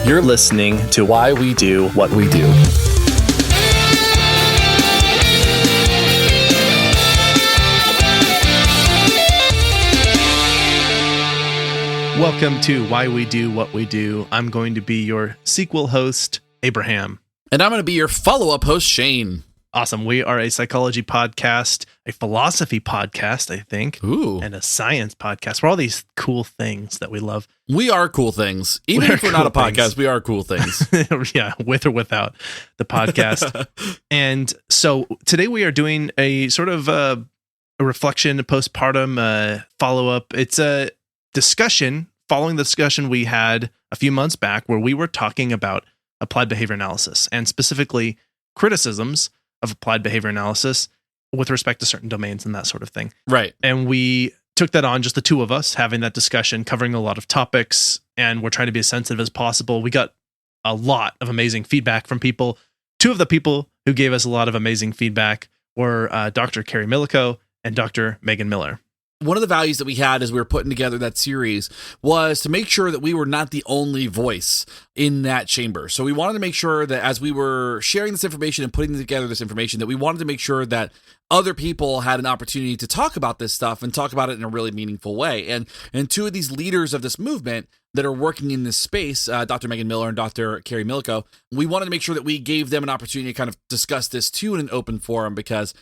You're listening to Why We Do What We Do. Welcome to Why We Do What We Do. I'm going to be your sequel host, Abraham. And I'm going to be your follow-up host, Shane. Awesome. We are a psychology podcast, a philosophy podcast, I think, and a science podcast. We're all these cool things that we love. We are cool things. Even if we're not a podcast, we are cool things. Yeah, with or without the podcast. And so today we are doing a sort of a reflection, a postpartum follow-up. It's a discussion following the discussion we had a few months back where we were talking about applied behavior analysis and specifically criticisms of applied behavior analysis with respect to certain domains and that sort of thing. Right. And we took that on, just the two of us having that discussion, covering a lot of topics, and we're trying to be as sensitive as possible. We got a lot of amazing feedback from people. Two of the people who gave us a lot of amazing feedback were Dr. Kerri Milyko and Dr. Megan Miller. One of the values that we had as we were putting together that series was to make sure that we were not the only voice in that chamber. So we wanted to make sure that as we were sharing this information and putting together this information, that we wanted to make sure that other people had an opportunity to talk about this stuff and talk about it in a really meaningful way. And two of these leaders of this movement that are working in this space, Dr. Megan Miller and Dr. Kerri Milyko, we wanted to make sure that we gave them an opportunity to kind of discuss this too in an open forum, because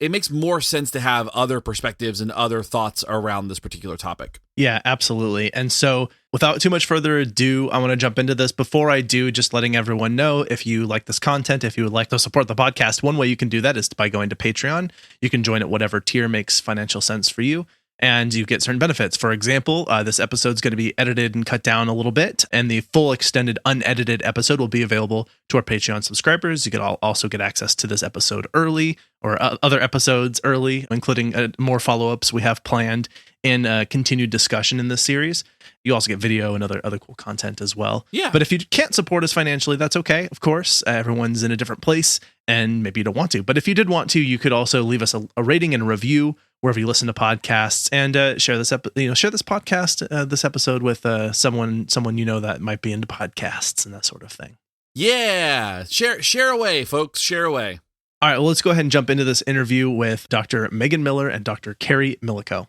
it makes more sense to have other perspectives and other thoughts around this particular topic. Yeah, absolutely. And so without too much further ado, I want to jump into this. Before I do, just letting everyone know, if you like this content, if you would like to support the podcast, one way you can do that is by going to Patreon. You can join at whatever tier makes financial sense for you, and you get certain benefits. For example, this episode's going to be edited and cut down a little bit, and the full extended unedited episode will be available to our Patreon subscribers. You can also get access to this episode early, or other episodes early, including more follow-ups we have planned in a continued discussion in this series. You also get video and other cool content as well. Yeah. But if you can't support us financially, that's okay. Of course, everyone's in a different place, and maybe you don't want to. But if you did want to, you could also leave us a rating and review wherever you listen to podcasts, and share this share this podcast, this episode with someone you know that might be into podcasts and that sort of thing. Yeah, share away, folks, share away. All right, well, let's go ahead and jump into this interview with Dr. Megan Miller and Dr. Kerri Milyko.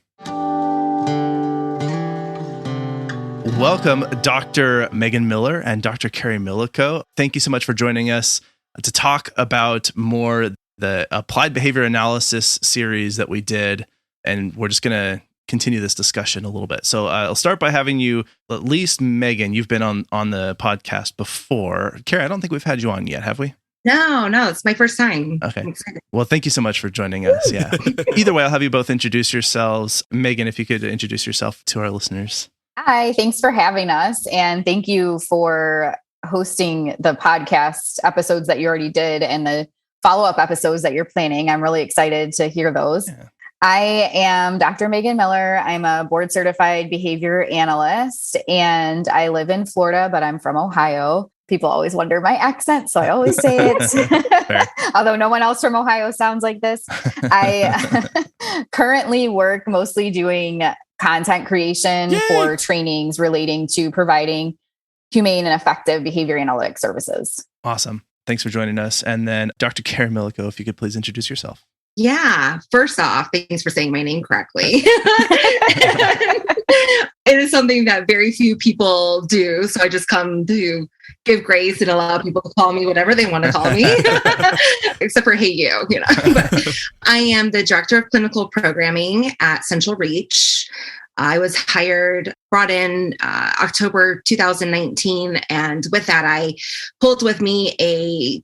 Welcome, Dr. Megan Miller and Dr. Kerri Milyko. Thank you so much for joining us to talk about more the applied behavior analysis series that we did. And we're just going to continue this discussion a little bit. So I'll start by having you, at least Megan, you've been on the podcast before. Kerri, I don't think we've had you on yet, have we? No, it's my first time. Okay. Well, thank you so much for joining us. Yeah. Either way, I'll have you both introduce yourselves. Megan, if you could introduce yourself to our listeners. Hi, thanks for having us. And thank you for hosting the podcast episodes that you already did and the follow-up episodes that you're planning. I'm really excited to hear those. Yeah. I am Dr. Megan Miller. I'm a board-certified behavior analyst, and I live in Florida, but I'm from Ohio. People always wonder my accent, so I always say it. Although no one else from Ohio sounds like this. I currently work mostly doing content creation for trainings relating to providing humane and effective behavior analytics services. Awesome. Thanks for joining us. And then Dr. Kerri Milyko, if you could please introduce yourself. Yeah. First off, thanks for saying my name correctly. It is something that very few people do. So I just come to give grace and allow people to call me whatever they want to call me, except for hey you, But I am the director of clinical programming at Central Reach. I was brought in October 2019. And with that, I pulled with me a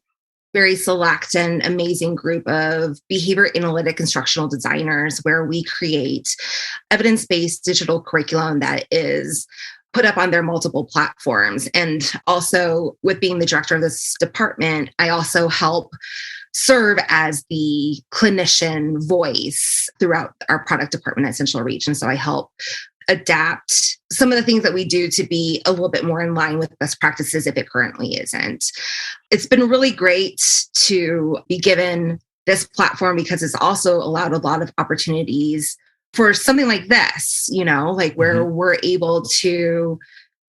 very select and amazing group of behavior analytic instructional designers, where we create evidence-based digital curriculum that is put up on their multiple platforms. And also, with being the director of this department, I also help serve as the clinician voice throughout our product department at Central Reach. And so I help adapt some of the things that we do to be a little bit more in line with best practices if it currently isn't. It's been really great to be given this platform because it's also allowed a lot of opportunities for something like this, where we're able to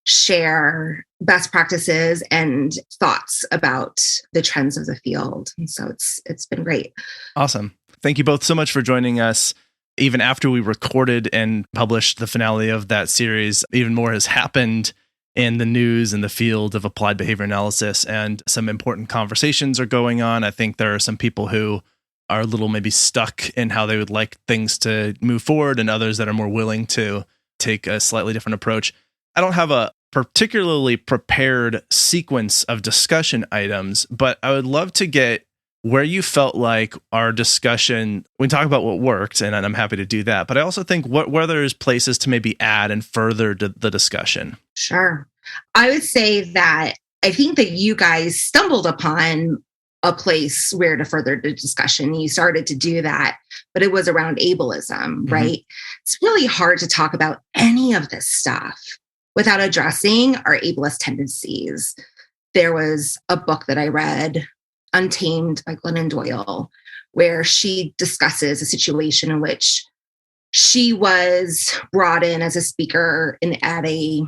share best practices and thoughts about the trends of the field. And so it's been great. Awesome. Thank you both so much for joining us. Even after we recorded and published the finale of that series, even more has happened in the news and the field of applied behavior analysis, and some important conversations are going on. I think there are some people who are a little maybe stuck in how they would like things to move forward, and others that are more willing to take a slightly different approach. I don't have a particularly prepared sequence of discussion items, but I would love to get where you felt like our discussion, we talk about what worked, and I'm happy to do that, but I also think where there's places to maybe add and further the discussion. Sure. I would say that I think that you guys stumbled upon a place where to further the discussion. You started to do that, but it was around ableism, right? It's really hard to talk about any of this stuff without addressing our ableist tendencies. There was a book that I read, Untamed by Glennon Doyle, where she discusses a situation in which she was brought in as a speaker at a,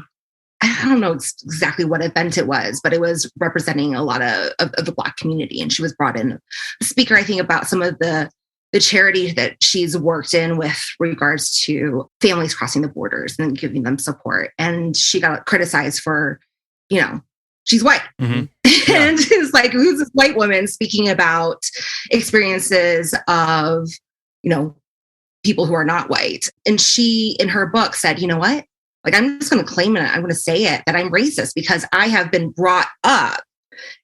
I don't know exactly what event it was, but it was representing a lot of the Black community. And she was brought in a speaker, I think, about some of the charity that she's worked in with regards to families crossing the borders and giving them support. And she got criticized for, she's white. Mm-hmm. Yeah. And it's like, who's this white woman speaking about experiences of, people who are not white? And she, in her book, said, you know what? Like, I'm just going to claim it. I'm going to say it, that I'm racist because I have been brought up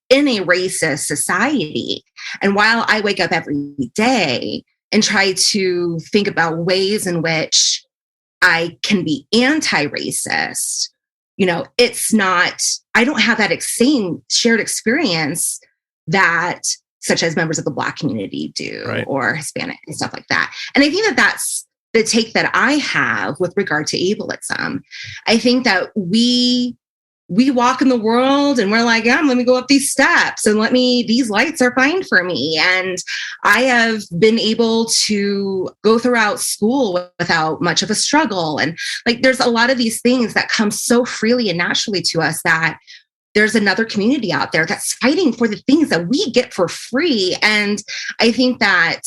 in a racist society. And while I wake up every day and try to think about ways in which I can be anti-racist, it's not, I don't have that same shared experience that such as members of the Black community do, right, or Hispanic and stuff like that. And I think that that's the take that I have with regard to ableism. I think that we walk in the world and we're like, let me go up these steps and these lights are fine for me. And I have been able to go throughout school without much of a struggle. And like, there's a lot of these things that come so freely and naturally to us that there's another community out there that's fighting for the things that we get for free. And I think that,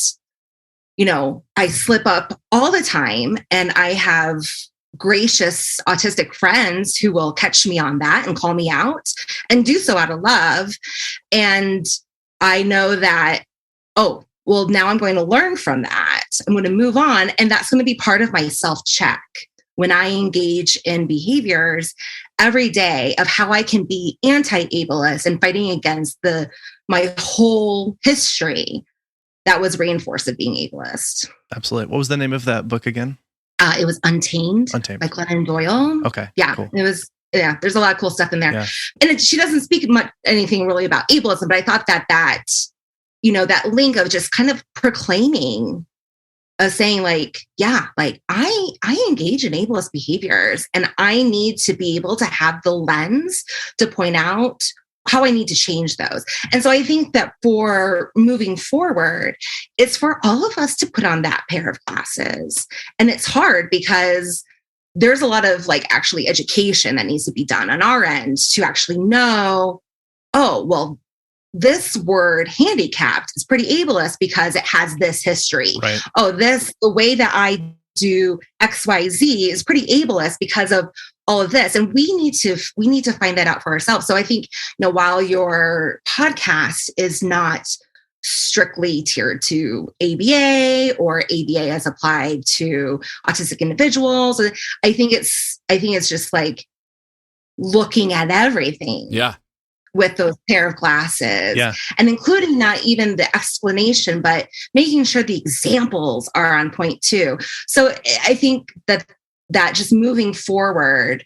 I slip up all the time, and I have gracious autistic friends who will catch me on that and call me out and do so out of love. And I know that, now I'm going to learn from that. I'm going to move on. And that's going to be part of my self-check when I engage in behaviors every day of how I can be anti-ableist and fighting against my whole history that was reinforced of being ableist. Absolutely. What was the name of that book again? It was Untamed by Glennon Doyle. Okay. Yeah. Cool. It was, there's a lot of cool stuff in there. Yeah. And she doesn't speak anything really about ableism, but I thought that that link of just kind of proclaiming, saying like, I engage in ableist behaviors, and I need to be able to have the lens to point out how I need to change those. And so I think that for moving forward, it's for all of us to put on that pair of glasses. And it's hard because there's a lot of actually education that needs to be done on our end to actually know, this word handicapped is pretty ableist because it has this history. Right. The way that I do XYZ is pretty ableist because of all of this. And we need to find that out for ourselves. So I think, while your podcast is not strictly tiered to ABA or ABA as applied to autistic individuals, I think it's just like looking at everything. Yeah. With those pair of glasses, and including not even the explanation, but making sure the examples are on point too. So I think that just moving forward,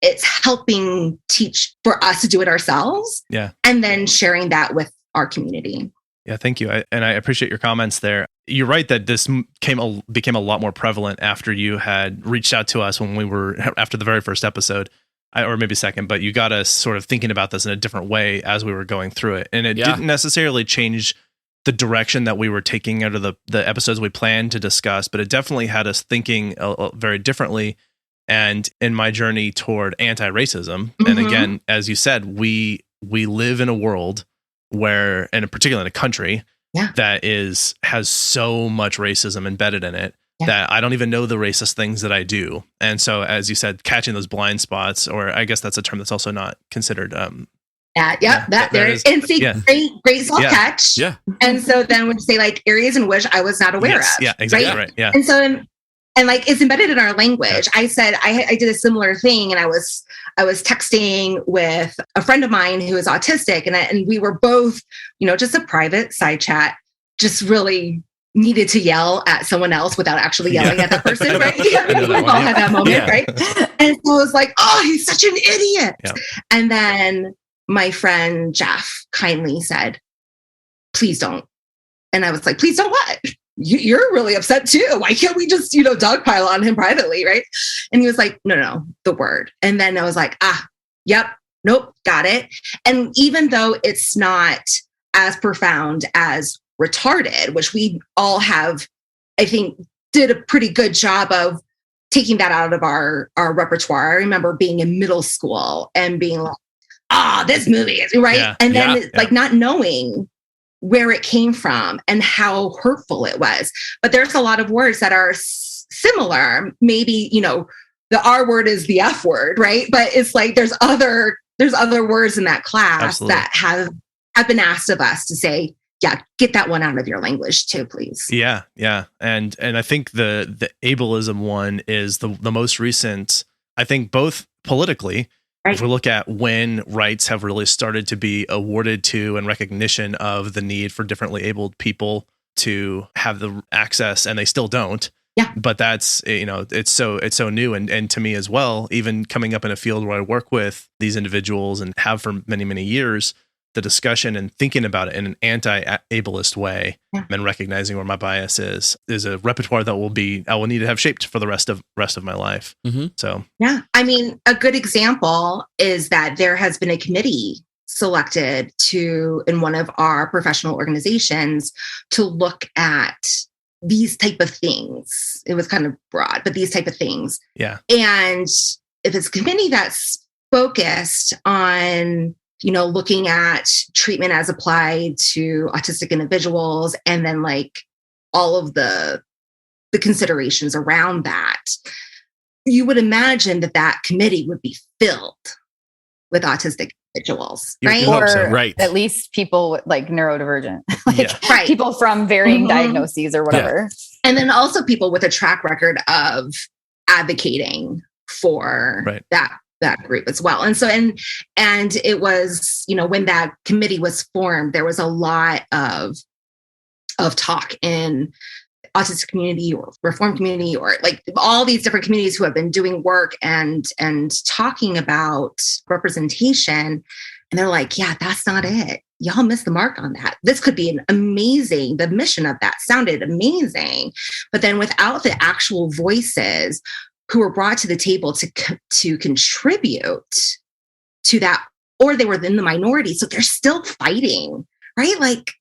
it's helping teach for us to do it ourselves. Yeah. And then sharing that with our community. Yeah. Thank you. I appreciate your comments there. You're right that this became a lot more prevalent after you had reached out to us after the very first episode. Or maybe second, but you got us sort of thinking about this in a different way as we were going through it. And it didn't necessarily change the direction that we were taking out of the episodes we planned to discuss, but it definitely had us thinking very differently. And in my journey toward anti-racism, and again, as you said, we live in a world where, and in particular in a country that has so much racism embedded in it that I don't even know the racist things that I do. And so, as you said, catching those blind spots, or I guess that's a term that's also not considered. Great self catch. Yeah. And so then would say like areas in which I was not aware of. Yeah, exactly right. Yeah. And so and like it's embedded in our language. I said I did a similar thing, and I was texting with a friend of mine who is autistic, and we were both, just a private side chat, just really needed to yell at someone else without actually yelling at that person, right? We've all had that moment, right? And so I was like, oh, he's such an idiot. Yeah. And then my friend Jeff kindly said, please don't. And I was like, please don't what? You're really upset too. Why can't we just, dogpile on him privately, right? And he was like, no, the word. And then I was like, yep, nope, got it. And even though it's not as profound as retarded, which we all have, I think, did a pretty good job of taking that out of our repertoire. I remember being in middle school and being like, this movie is right. Yeah, and then not knowing where it came from and how hurtful it was. But there's a lot of words that are similar. Maybe, the R word is the F word, right? But it's like there's other words in that class that have been asked of us to say, get that one out of your language too, please. Yeah. And I think the ableism one is the most recent, I think, both politically. If we look at when rights have really started to be awarded to and recognition of the need for differently abled people to have the access, and they still don't. Yeah. But that's, it's so new. And to me as well, even coming up in a field where I work with these individuals and have for many, many years, the discussion and thinking about it in an anti-ableist way and recognizing where my bias is a repertoire that I will need to have shaped for the rest of my life. Mm-hmm. So, I mean, a good example is that there has been a committee selected in one of our professional organizations to look at these type of things. It was kind of broad, but these type of things. Yeah. And if it's a committee that's focused on looking at treatment as applied to autistic individuals, and then like all of the considerations around that, you would imagine that committee would be filled with autistic individuals, right? Or right. At least people like neurodivergent, people from varying diagnoses or whatever. Yeah. And then also people with a track record of advocating for that group as well. And so, and it was, when that committee was formed, there was a lot of talk in autistic community or reform community, or like all these different communities who have been doing work and talking about representation. And they're like, that's not it. Y'all missed the mark on that. This could be the mission of that sounded amazing. But then without the actual voices who were brought to the table to contribute to that, or they were in the minority, so they're still fighting, right? Like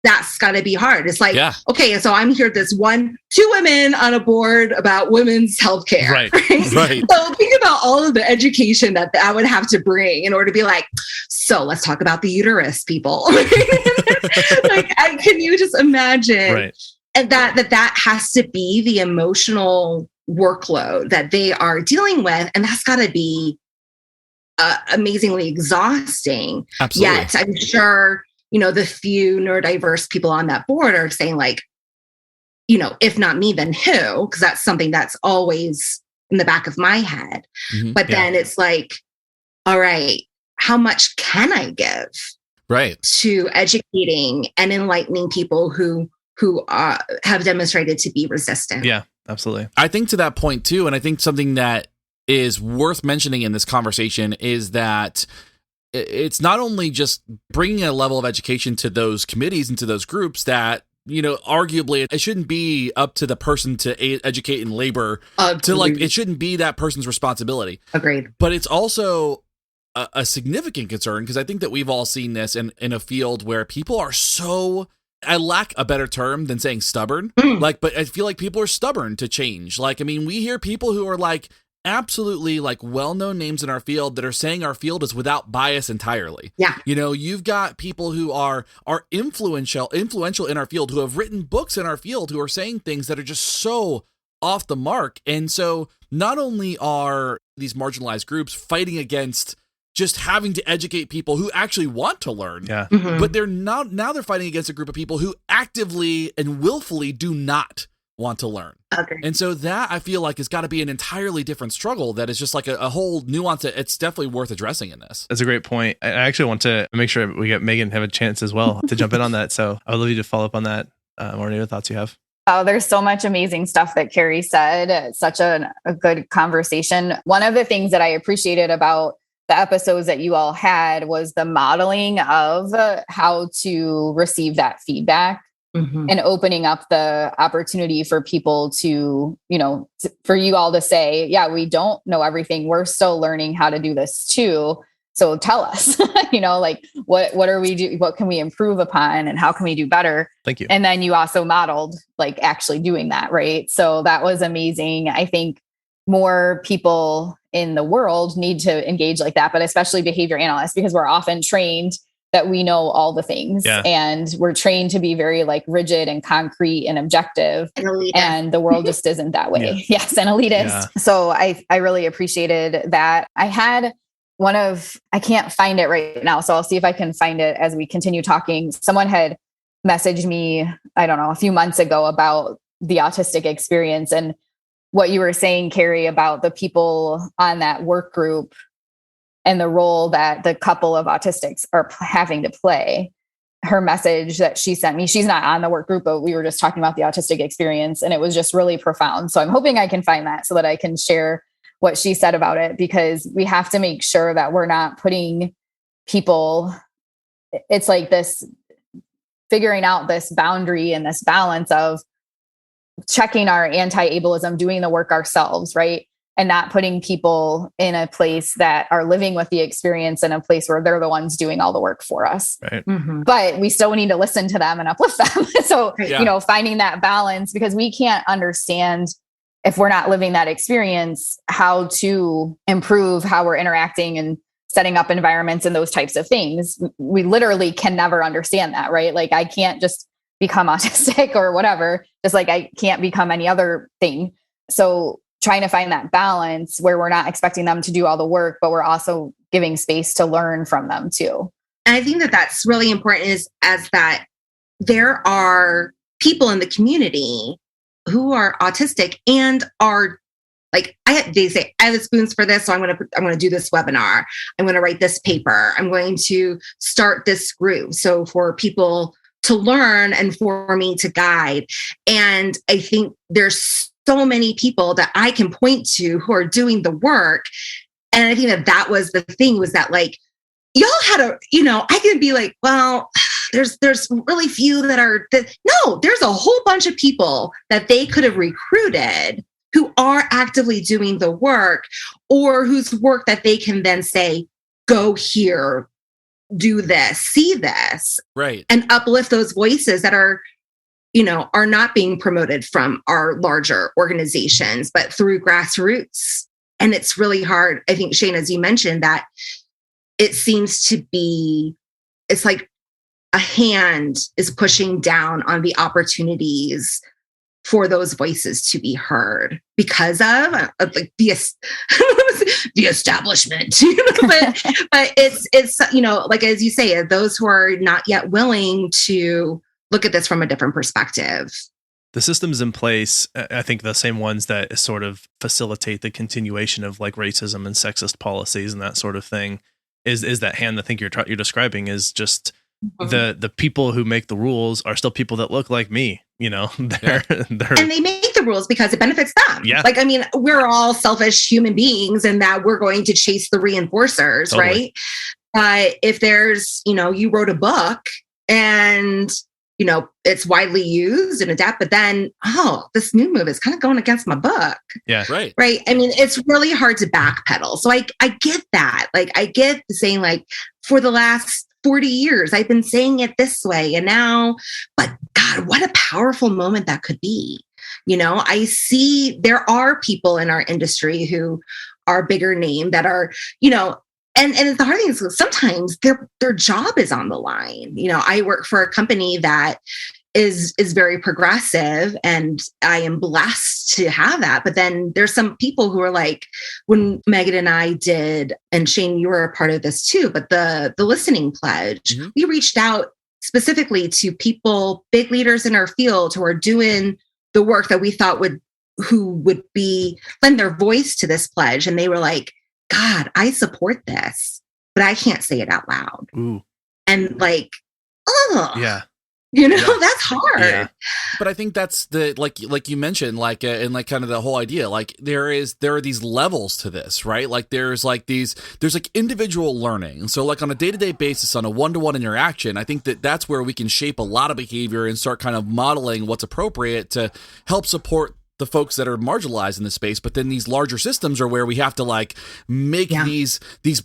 that's got to be hard. It's like, okay, so I'm here, two women on a board about women's healthcare, right? So think about all of the education that I would have to bring in order to be like, so let's talk about the uterus, people. Can you just imagine? Right. And that has to be the emotional workload that they are dealing with, and that's got to be amazingly exhausting. Absolutely. Yet I'm sure the few neurodiverse people on that board are saying like, if not me, then who? Because that's something that's always in the back of my head. Mm-hmm. But then it's like, all right, how much can I give to educating and enlightening people who have demonstrated to be resistant? Yeah. Absolutely. I think to that point too, and I think something that is worth mentioning in this conversation is that it's not only just bringing a level of education to those committees and to those groups that, arguably it shouldn't be up to the person to educate and labor. It shouldn't be that person's responsibility. Agreed. But it's also a significant concern, because I think that we've all seen this in a field where people are so, I lack a better term than saying stubborn, but I feel like people are stubborn to change. We hear people who are like absolutely like well-known names in our field that are saying our field is without bias entirely. Yeah. You know, you've got people who are influential in our field, who have written books in our field, who are saying things that are just so off the mark. And so not only are these marginalized groups fighting against just having to educate people who actually want to learn, but they're fighting against a group of people who actively and willfully do not want to learn. Okay. And so that I feel like has got to be an entirely different struggle that is just like a whole nuance that it's definitely worth addressing in this. That's a great point. I actually want to make sure we get Megan have a chance as well to jump in on that. So I would love you to follow up on that. Or any other thoughts you have? Oh, there's so much amazing stuff that Kerri said. It's such a good conversation. One of the things that I appreciated about the episodes that you all had was the modeling of how to receive that feedback. And opening up the opportunity for people to, for you all to say, yeah, we don't know everything. We're still learning how to do this too. So tell us, like what are we do? What can we improve upon and how can we do better? Thank you. And then you also modeled like actually doing that. Right. So that was amazing. I think more people in the world need to engage like that, but especially behavior analysts, because we're often trained that we know all the things and we're trained to be very like rigid and concrete and objective, and the world just isn't that way. Yes. And elitist. So I really appreciated that. I had I can't find it right now. So I'll see if I can find it as we continue talking. Someone had messaged me, I don't know, a few months ago about the autistic experience and what you were saying, Kerri, about the people on that work group and the role that the couple of autistics are having to play. Her message that she sent me, she's not on the work group, but we were just talking about the autistic experience and it was just really profound. So I'm hoping I can find that so that I can share what she said about it, because we have to make sure that we're not putting people, it's like this, figuring out this boundary and this balance of checking our anti-ableism, doing the work ourselves, right? And not putting people in a place that are living with the experience in a place where they're the ones doing all the work for us. Right. But we still need to listen to them and uplift them. So, finding that balance, because we can't understand if we're not living that experience, how to improve how we're interacting and setting up environments and those types of things. We literally can never understand that, right? Like I can't just become autistic or whatever, just like I can't become any other thing. So trying to find that balance where we're not expecting them to do all the work, but we're also giving space to learn from them too. And I think that that's really important as that there are people in the community who are autistic and are like, they say, I have the spoons for this. So I'm going to do this webinar. I'm going to write this paper. I'm going to start this group. So for people to learn and for me to guide. And I think there's so many people that I can point to who are doing the work. And I think that was the thing, was that like, y'all had I can be like, well, there's really few that are, no, there's a whole bunch of people that they could have recruited who are actively doing the work, or whose work that they can then say, go here, do this, see this, right, and uplift those voices that are not being promoted from our larger organizations, but through grassroots. And it's really hard. I think, Shane, as you mentioned, that it seems to be, it's like a hand is pushing down on the opportunities for those voices to be heard because of like the establishment, but it's like, as you say, those who are not yet willing to look at this from a different perspective. The systems in place, I think the same ones that sort of facilitate the continuation of like racism and sexist policies and that sort of thing, is that hand I think you're describing is just the people who make the rules are still people that look like me, they're and they make the rules because it benefits them. Yeah. Like, I mean, we're all selfish human beings and that we're going to chase the reinforcers, totally. Right? But if there's, you wrote a book and, it's widely used and adapt, but then, this new move is kind of going against my book. Yeah. Right. Right. I mean, it's really hard to backpedal. So I get that. Like, I get saying like, for the last 40 years, I've been saying it this way. And now, but God, what a powerful moment that could be I see there are people in our industry who are bigger name that are, and the hard thing is sometimes their job is on the line. I work for a company that is very progressive, and I am blessed to have that. But then there's some people who are like, when Megan and I did, and Shane, you were a part of this too, but the listening pledge, we reached out specifically to people, big leaders in our field who are doing the work that we thought would lend their voice to this pledge. And they were like, God, I support this, but I can't say it out loud. Ooh. And like, oh, yeah. That's hard. Yeah. But I think that's the, like you mentioned, and like kind of the whole idea, like there are these levels to this, right? Like there's like individual learning. So like on a day-to-day basis, on a one-to-one interaction, I think that's where we can shape a lot of behavior and start kind of modeling what's appropriate to help support the folks that are marginalized in this space. But then these larger systems are where we have to like make these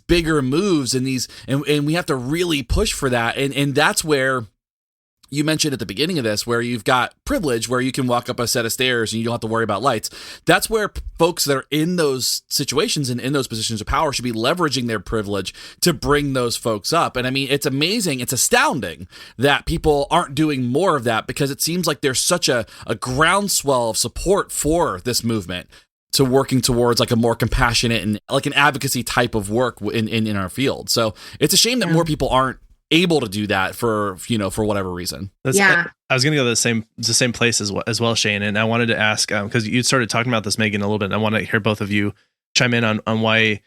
bigger moves and we have to really push for that. And that's where you mentioned at the beginning of this, where you've got privilege, where you can walk up a set of stairs and you don't have to worry about lights. That's where folks that are in those situations and in those positions of power should be leveraging their privilege to bring those folks up. And I mean, it's amazing, it's astounding that people aren't doing more of that, because it seems like there's such a groundswell of support for this movement to working towards like a more compassionate and like an advocacy type of work in our field. So it's a shame that more people aren't able to do that for whatever reason. I was going to go to the same place as well, Shane. And I wanted to ask, because you started talking about this, Megan, a little bit, and I want to hear both of you chime in on why.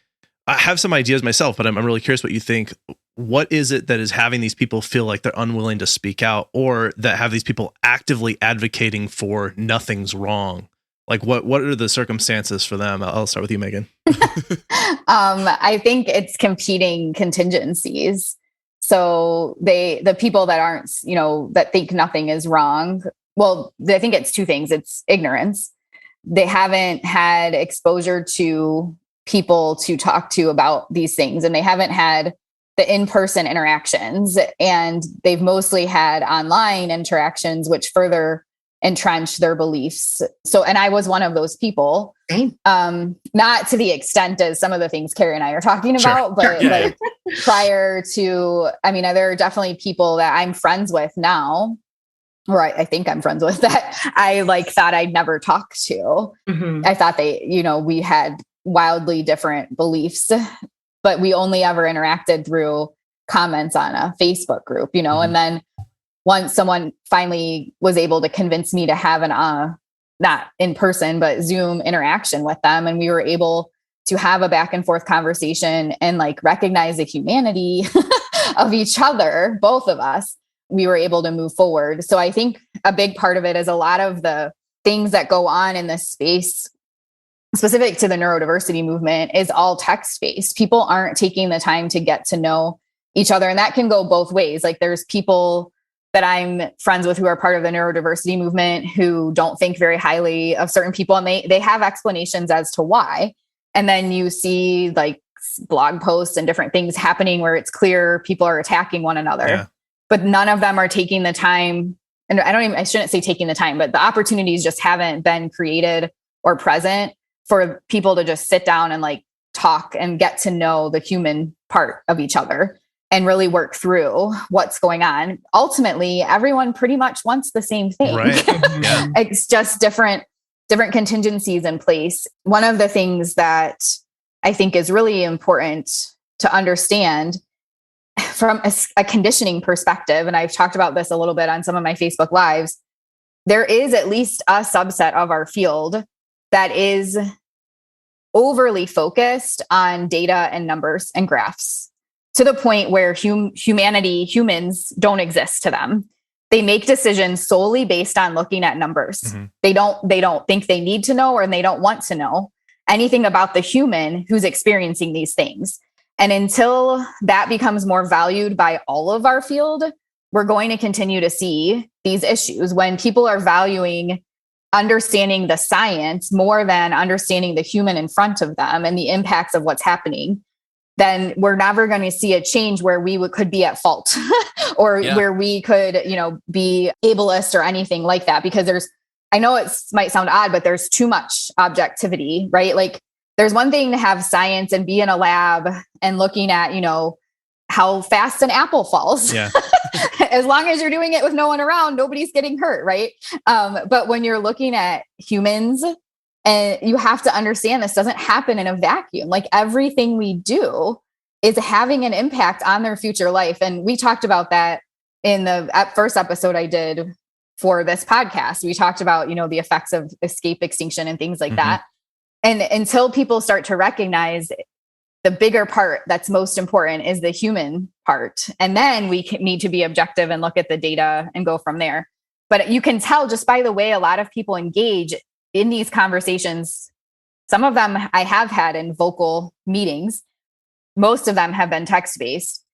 I have some ideas myself, but I'm really curious what you think. What is it that is having these people feel like they're unwilling to speak out, or that have these people actively advocating for nothing's wrong? Like what are the circumstances for them? I'll start with you, Megan. I think it's competing contingencies. So the people that aren't, that think nothing is wrong. Well, I think it's two things. It's ignorance. They haven't had exposure to people to talk to about these things, and they haven't had the in-person interactions, and they've mostly had online interactions, which further entrench their beliefs. So, and I was one of those people, not to the extent as some of the things Kerri and I are talking about, but like prior to, there are definitely people that I'm friends with now, or I think I'm friends with, that I thought I'd never talk to. Mm-hmm. I thought we had wildly different beliefs, but we only ever interacted through comments on a Facebook group, mm-hmm. And then once someone finally was able to convince me to have not in person, but Zoom interaction with them, and we were able to have a back and forth conversation and recognize the humanity of each other, both of us, we were able to move forward. So I think a big part of it is a lot of the things that go on in this space specific to the neurodiversity movement is all text-based. People aren't taking the time to get to know each other. And that can go both ways. There's people that I'm friends with who are part of the neurodiversity movement who don't think very highly of certain people, and they have explanations as to why. And then you see blog posts and different things happening where it's clear people are attacking one another, but none of them are taking the time. And I shouldn't say taking the time, but the opportunities just haven't been created or present for people to just sit down and talk and get to know the human part of each other and really work through what's going on. Ultimately, everyone pretty much wants the same thing. Right. Yeah. It's just different contingencies in place. One of the things that I think is really important to understand from a conditioning perspective, and I've talked about this a little bit on some of my Facebook Lives, there is at least a subset of our field that is overly focused on data and numbers and graphs, to the point where humans don't exist to them. They make decisions solely based on looking at numbers. Mm-hmm. They don't think they need to know, or they don't want to know anything about the human who's experiencing these things. And until that becomes more valued by all of our field, we're going to continue to see these issues when people are valuing understanding the science more than understanding the human in front of them and the impacts of what's happening. Then we're never going to see a change where we could be at fault or where we could, be ableist or anything like that, because there's I know it might sound odd, but there's too much objectivity, right? Like there's one thing to have science and be in a lab and looking at, how fast an apple falls. Yeah. As long as you're doing it with no one around, nobody's getting hurt, right? But when you're looking at humans, and you have to understand this doesn't happen in a vacuum. Like everything we do is having an impact on their future life. And we talked about that in the first episode I did for this podcast. We talked about, the effects of escape extinction and things like that. And until people start to recognize the bigger part that's most important is the human part. And then we need to be objective and look at the data and go from there. But you can tell just by the way a lot of people engage in these conversations. Some of them I have had in vocal meetings. Most of them have been text-based.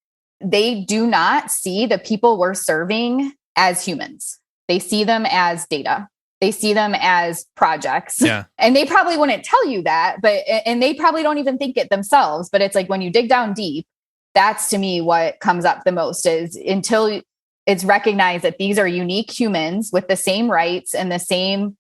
They do not see the people we're serving as humans. They see them as data. They see them as projects. Yeah. And they probably wouldn't tell you that, and they probably don't even think it themselves. But it's like when you dig down deep, that's to me what comes up the most is until it's recognized that these are unique humans with the same rights and the same,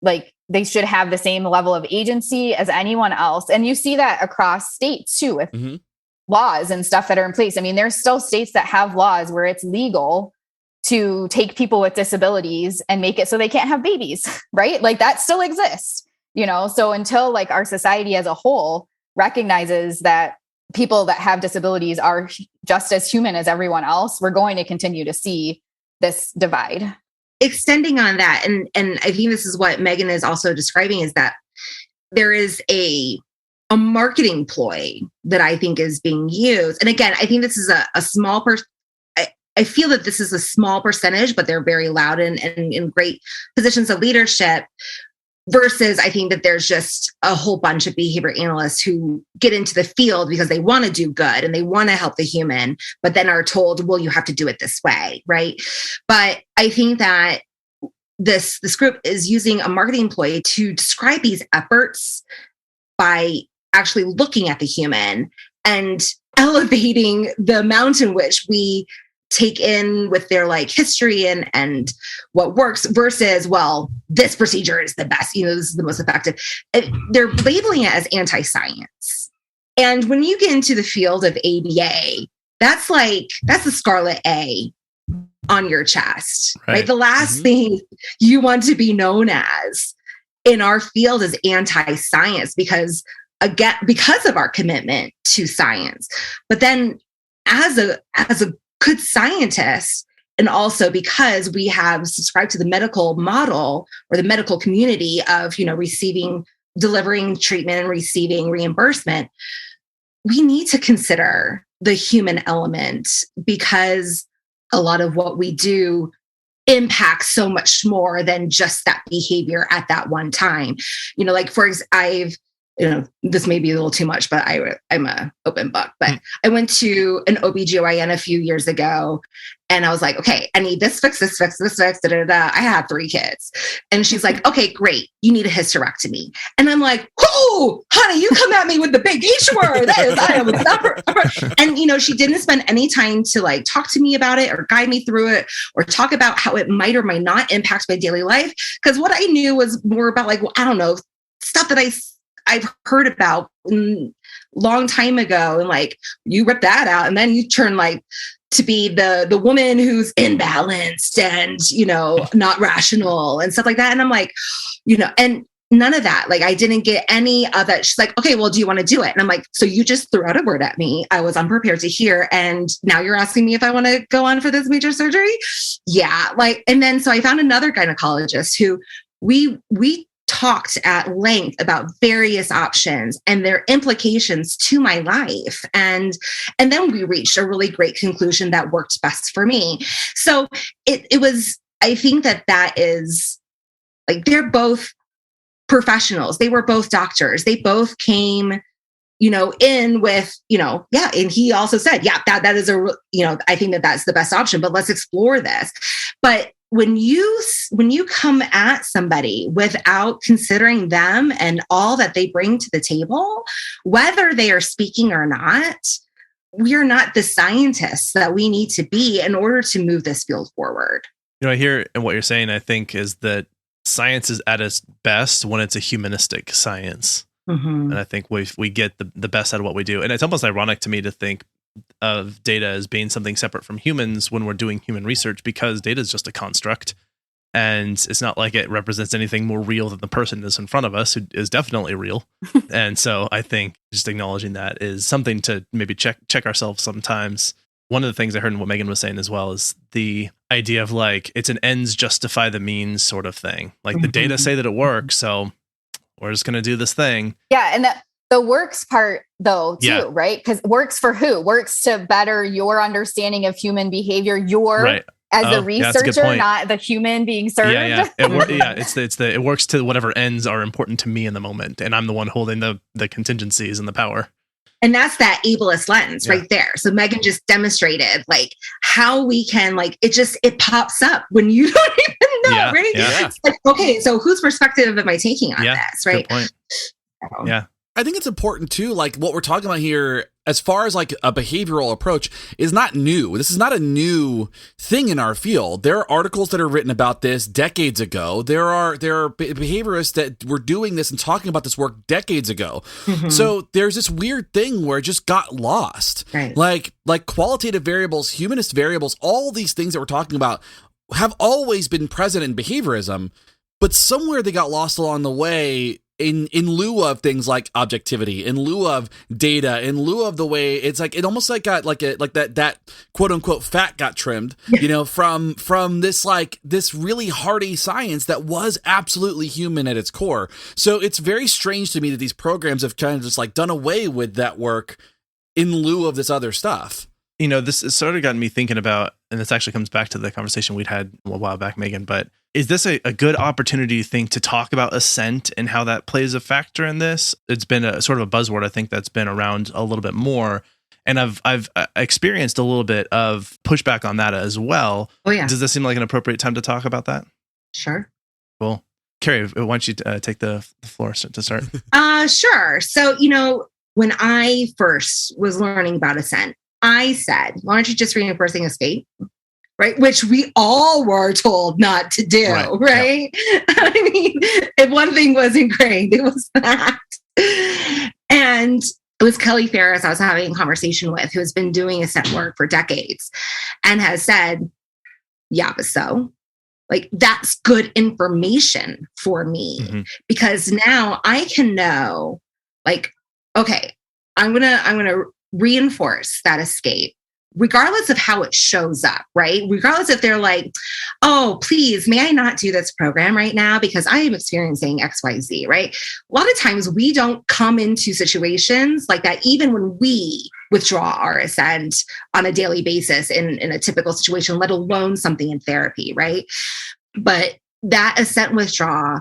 like they should have the same level of agency as anyone else. And you see that across states too with laws and stuff that are in place. I mean, there's still states that have laws where it's legal to take people with disabilities and make it so they can't have babies, right? Like that still exists, so until like our society as a whole recognizes that people that have disabilities are just as human as everyone else, we're going to continue to see this divide. Extending on that, and I think this is what Megan is also describing, is that there is a marketing ploy that I think is being used. And again, I think this is a small I feel that this is a small percentage, but they're very loud and in great positions of leadership, versus I think that there's just a whole bunch of behavior analysts who get into the field because they want to do good and they want to help the human, but then are told, well, you have to do it this way, right? But I think that this group is using a marketing ploy to describe these efforts by actually looking at the human and elevating the amount in which we take in with their like history and what works versus, well, this procedure is the best, this is the most effective. They're labeling it as anti-science. And when you get into the field of ABA, that's the scarlet A on your chest, right? The last thing you want to be known as in our field is anti-science because of our commitment to science. But then as a good scientist, and also because we have subscribed to the medical model or the medical community of, delivering treatment and receiving reimbursement, we need to consider the human element because a lot of what we do impacts so much more than just that behavior at that one time. This may be a little too much, but I'm an open book. But I went to an OBGYN a few years ago and I was like, okay, I need this fix, I have 3 kids. And she's like, okay, great. You need a hysterectomy. And I'm like, oh, honey, you come at me with the big H word. I am a sufferer. And, she didn't spend any time to like talk to me about it or guide me through it or talk about how it might or might not impact my daily life. Because what I knew was more about like, well, I don't know, stuff that I've heard about long time ago, and like you rip that out and then you turn like to be the woman who's imbalanced and not rational and stuff like that. And I'm like, and none of that, like I didn't get any of that. She's like, okay, well, do you want to do it? And I'm like, so you just threw out a word at me I was unprepared to hear, and now you're asking me if I want to go on for this major surgery? Yeah, like, and then so I found another gynecologist who we talked at length about various options and their implications to my life. And then we reached a really great conclusion that worked best for me. So it was, I think that is like, they're both professionals. They were both doctors. They both came, in with, and he also said, yeah, that is I think that's the best option, but let's explore this. But when you come at somebody without considering them and all that they bring to the table, whether they are speaking or not, we are not the scientists that we need to be in order to move this field forward. I hear and what you're saying, I think, is that science is at its best when it's a humanistic science. Mm-hmm. And I think we get the best out of what we do. And it's almost ironic to me to think of data as being something separate from humans when we're doing human research, because data is just a construct. And it's not like it represents anything more real than the person that's in front of us, who is definitely real. And so I think just acknowledging that is something to maybe check ourselves sometimes. One of the things I heard in what Megan was saying as well is the idea of like, it's an ends justify the means sort of thing. Like the data say that it works, so we're just going to do this thing. Yeah. And the works part though, too, right? Because works for who? Works to better your understanding of human behavior. Right. As the researcher, not the human being served. It works to whatever ends are important to me in the moment, and I'm the one holding the contingencies and the power. And that's that ableist lens right there. So Megan just demonstrated like how we can, like, it pops up when you don't even know, right? Yeah. It's like, okay, so whose perspective am I taking on this, right? Good point. Yeah. I think it's important too, like what we're talking about here, as far as like a behavioral approach, is not new. This is not a new thing in our field. There are articles that are written about this decades ago. There are behaviorists that were doing this and talking about this work decades ago. Mm-hmm. So there's this weird thing where it just got lost. Right. Like qualitative variables, humanist variables, all these things that we're talking about have always been present in behaviorism, but somewhere they got lost along the way. In lieu of things like objectivity, in lieu of data, in lieu of the way it's like, it almost like got like that quote unquote fat got trimmed, from this really hardy science that was absolutely human at its core. So it's very strange to me that these programs have kind of just like done away with that work in lieu of this other stuff. This has sort of gotten me thinking about, and this actually comes back to the conversation we'd had a while back, Megan, but is this a good opportunity, you think, to talk about assent and how that plays a factor in this? It's been a sort of a buzzword, I think, that's been around a little bit more. And I've experienced a little bit of pushback on that as well. Oh, yeah. Does this seem like an appropriate time to talk about that? Sure. Cool. Kerri, why don't you take the floor to start? Sure. So, when I first was learning about assent, I said, why don't you just reinforcing a state? Right. Which we all were told not to do. Right. Yeah. I mean, if one thing was ingrained, it was that. And it was Kelly Ferris I was having a conversation with, who has been doing assent work for decades and has said, yeah, but so like, that's good information for me, because now I can know, like, okay, I'm going to reinforce that escape, regardless of how it shows up, right? Regardless if they're like, oh, please, may I not do this program right now because I am experiencing XYZ, right? A lot of times we don't come into situations like that, even when we withdraw our assent on a daily basis in a typical situation, let alone something in therapy, right? But that assent withdraw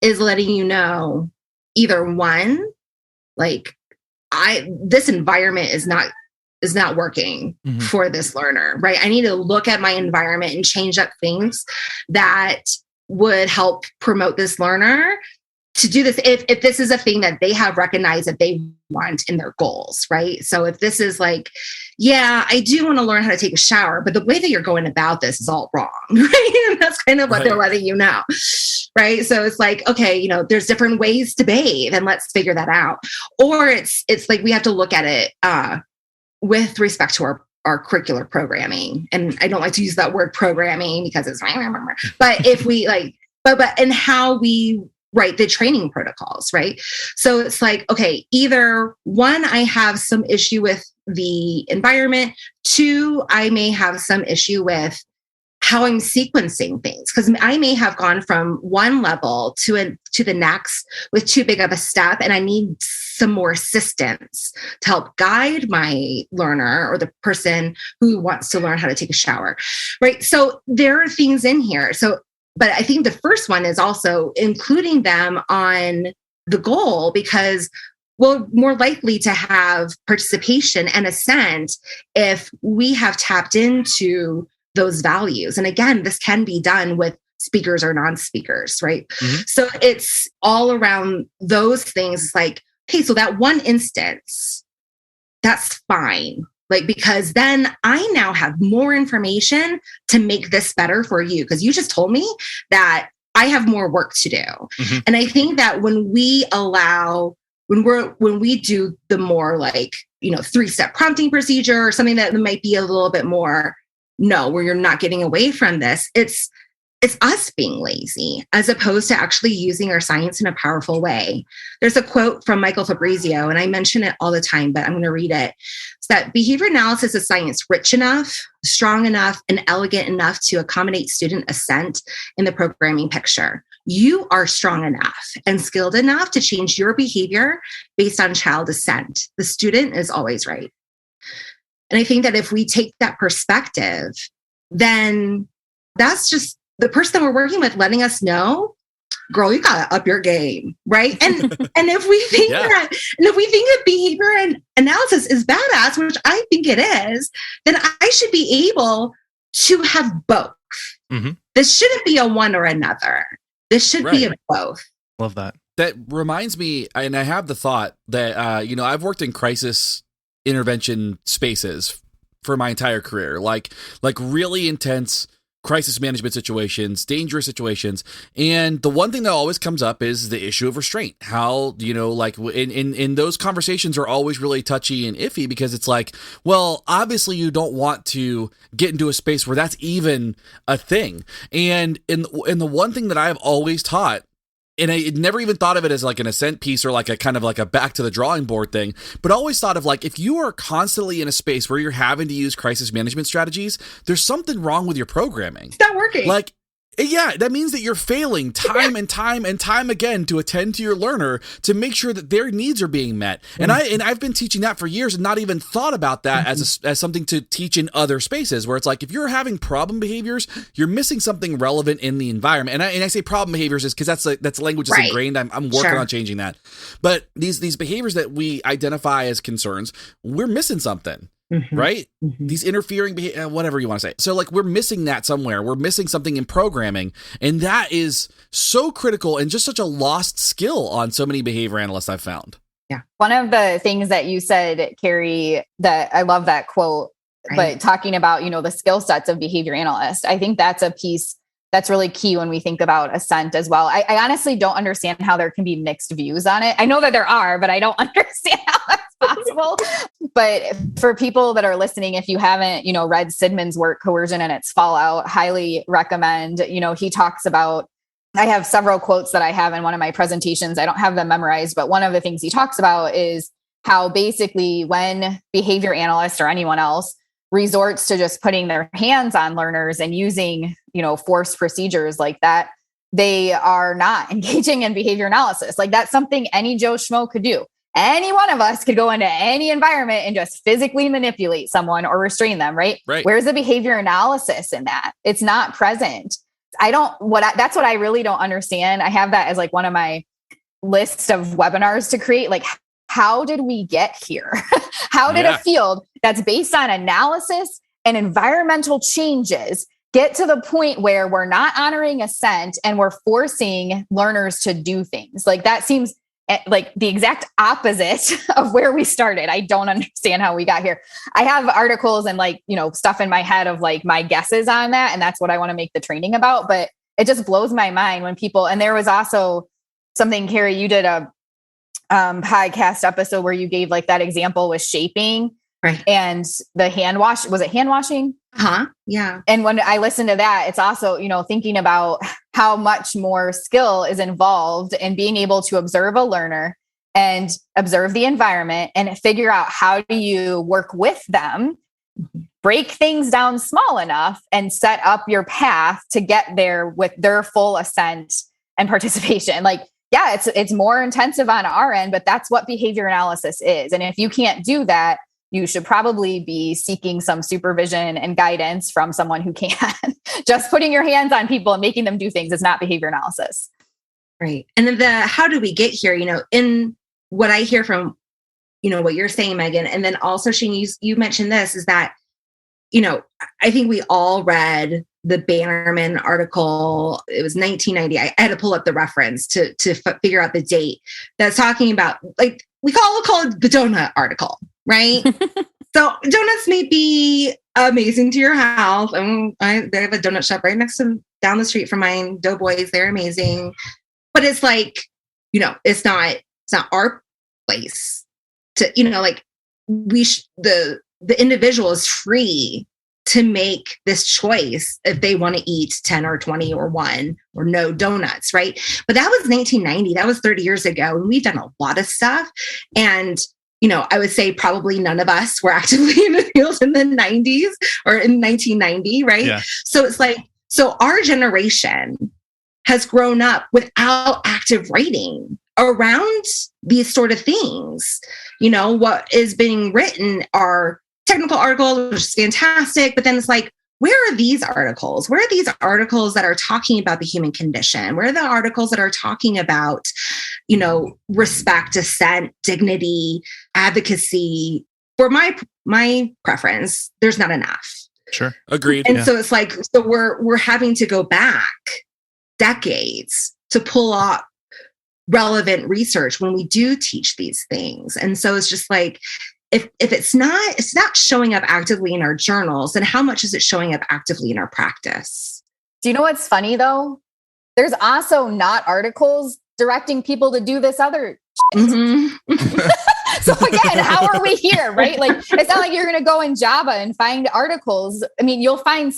is letting you know, either one, like, this environment is not working for this learner, right? I need to look at my environment and change up things that would help promote this learner to do this. If this is a thing that they have recognized that they want in their goals, right? So if this is like, yeah, I do want to learn how to take a shower, but the way that you're going about this is all wrong, right? And that's kind of what they're letting you know, right? So it's like, okay, there's different ways to bathe, and let's figure that out. Or it's like we have to look at it with respect to our curricular programming. And I don't like to use that word programming because it's, but if we like, but and how we write the training protocols, right? So it's like, okay, either one, I have some issue with the environment. Two, I may have some issue with how I'm sequencing things, because I may have gone from one level to the next with too big of a step, and I need some more assistance to help guide my learner or the person who wants to learn how to take a shower, right? So there are things in here. So, but I think the first one is also including them on the goal, because we're more likely to have participation and assent if we have tapped into those values. And again, this can be done with speakers or non-speakers, right? So it's all around those things. It's like, okay, so that one instance, that's fine. Like, because then I now have more information to make this better for you. Because you just told me that I have more work to do. Mm-hmm. And I think that when we do the more like, 3-step prompting procedure or something that might be a little bit more, where you're not getting away from this, it's us being lazy as opposed to actually using our science in a powerful way. There's a quote from Michael Fabrizio, and I mention it all the time, but I'm going to read it. It's that behavior analysis is science rich enough, strong enough, and elegant enough to accommodate student assent in the programming picture. You are strong enough and skilled enough to change your behavior based on child assent. The student is always right. And I think that if we take that perspective, then that's just the person that we're working with letting us know, girl, you gotta up your game, right? And if we think that behavior and analysis is badass, which I think it is, then I should be able to have both. Mm-hmm. This shouldn't be a one or another. This should be a both. Love that. That reminds me, and I have the thought that I've worked in crisis intervention spaces for my entire career, like really intense crisis management situations, dangerous situations. And the one thing that always comes up is the issue of restraint. How, like in those conversations are always really touchy and iffy because it's like, well, obviously you don't want to get into a space where that's even a thing. And the one thing that I've always taught, and I never even thought of it as like an assent piece or like a kind of like a back to the drawing board thing, but always thought of like, if you are constantly in a space where you're having to use crisis management strategies, there's something wrong with your programming. It's not working. Like, yeah, that means that you're failing time and time again to attend to your learner to make sure that their needs are being met. And I've been teaching that for years and not even thought about that as something to teach in other spaces where it's like, if you're having problem behaviors, you're missing something relevant in the environment. And I say problem behaviors is because that's language that's ingrained. I'm working on changing that. But these behaviors that we identify as concerns, we're missing something. Mm-hmm. Right? Mm-hmm. These interfering whatever you want to say. So like we're missing that somewhere. We're missing something in programming. And that is so critical and just such a lost skill on so many behavior analysts I've found. Yeah. One of the things that you said, Kerri, that I love that quote, but talking about, the skill sets of behavior analysts, I think that's a piece that's really key when we think about assent as well. I honestly don't understand how there can be mixed views on it. I know that there are, but I don't understand how that's possible. But for people that are listening, if you haven't, read Sidman's work, Coercion and Its Fallout, highly recommend. He talks about, I have several quotes that I have in one of my presentations. I don't have them memorized, but one of the things he talks about is how basically when behavior analysts or anyone else resorts to just putting their hands on learners and using, forced procedures like that, they are not engaging in behavior analysis. Like that's something any Joe Schmo could do. Any one of us could go into any environment and just physically manipulate someone or restrain them, right? Where's the behavior analysis in that? It's not present. That's what I really don't understand. I have that as like one of my lists of webinars to create. Like, how did we get here? How did a field that's based on analysis and environmental changes get to the point where we're not honoring assent and we're forcing learners to do things? Like that seems like the exact opposite of where we started. I don't understand how we got here. I have articles and stuff in my head of like my guesses on that. And that's what I want to make the training about. But it just blows my mind when people, and there was also something, Kerri, you did a podcast episode where you gave like that example with shaping and the hand wash. Was it hand washing? Yeah. And when I listen to that, it's also, thinking about how much more skill is involved in being able to observe a learner and observe the environment and figure out how do you work with them, break things down small enough and set up your path to get there with their full assent and participation. Like, yeah, it's more intensive on our end, but that's what behavior analysis is. And if you can't do that, you should probably be seeking some supervision and guidance from someone who can. Just putting your hands on people and making them do things is not behavior analysis. Right. And then how do we get here? In what I hear from, what you're saying, Megan, and then also Shane, you mentioned this, is that, I think we all read the Bannerman article. It was 1990. I had to pull up the reference to figure out the date. That's talking about, like, we call it the donut article, right? So donuts may be amazing to your health. And they have a donut shop right down the street from mine. Doughboys, they're amazing. But it's like, it's not our place to, like the individual is free to make this choice if they want to eat 10 or 20 or 1 or no donuts, right? But that was 1990. That was 30 years ago. And we've done a lot of stuff. And, I would say probably none of us were actively in the field in the 90s or in 1990, right? Yeah. So it's like, so our generation has grown up without active writing around these sort of things. What is being written are technical articles, which is fantastic. But then it's like, where are these articles? Where are these articles that are talking about the human condition? Where are the articles that are talking about, respect, dissent, dignity, advocacy? For my preference, there's not enough. Sure. Agreed. And so it's like, so we're having to go back decades to pull up relevant research when we do teach these things. And so it's just like, if it's not showing up actively in our journals, then how much is it showing up actively in our practice? Do you know what's funny though? There's also not articles directing people to do this other shit. Mm-hmm. So again, how are we here, right? Like, it's not like you're going to go in Java and find articles. I mean, you'll find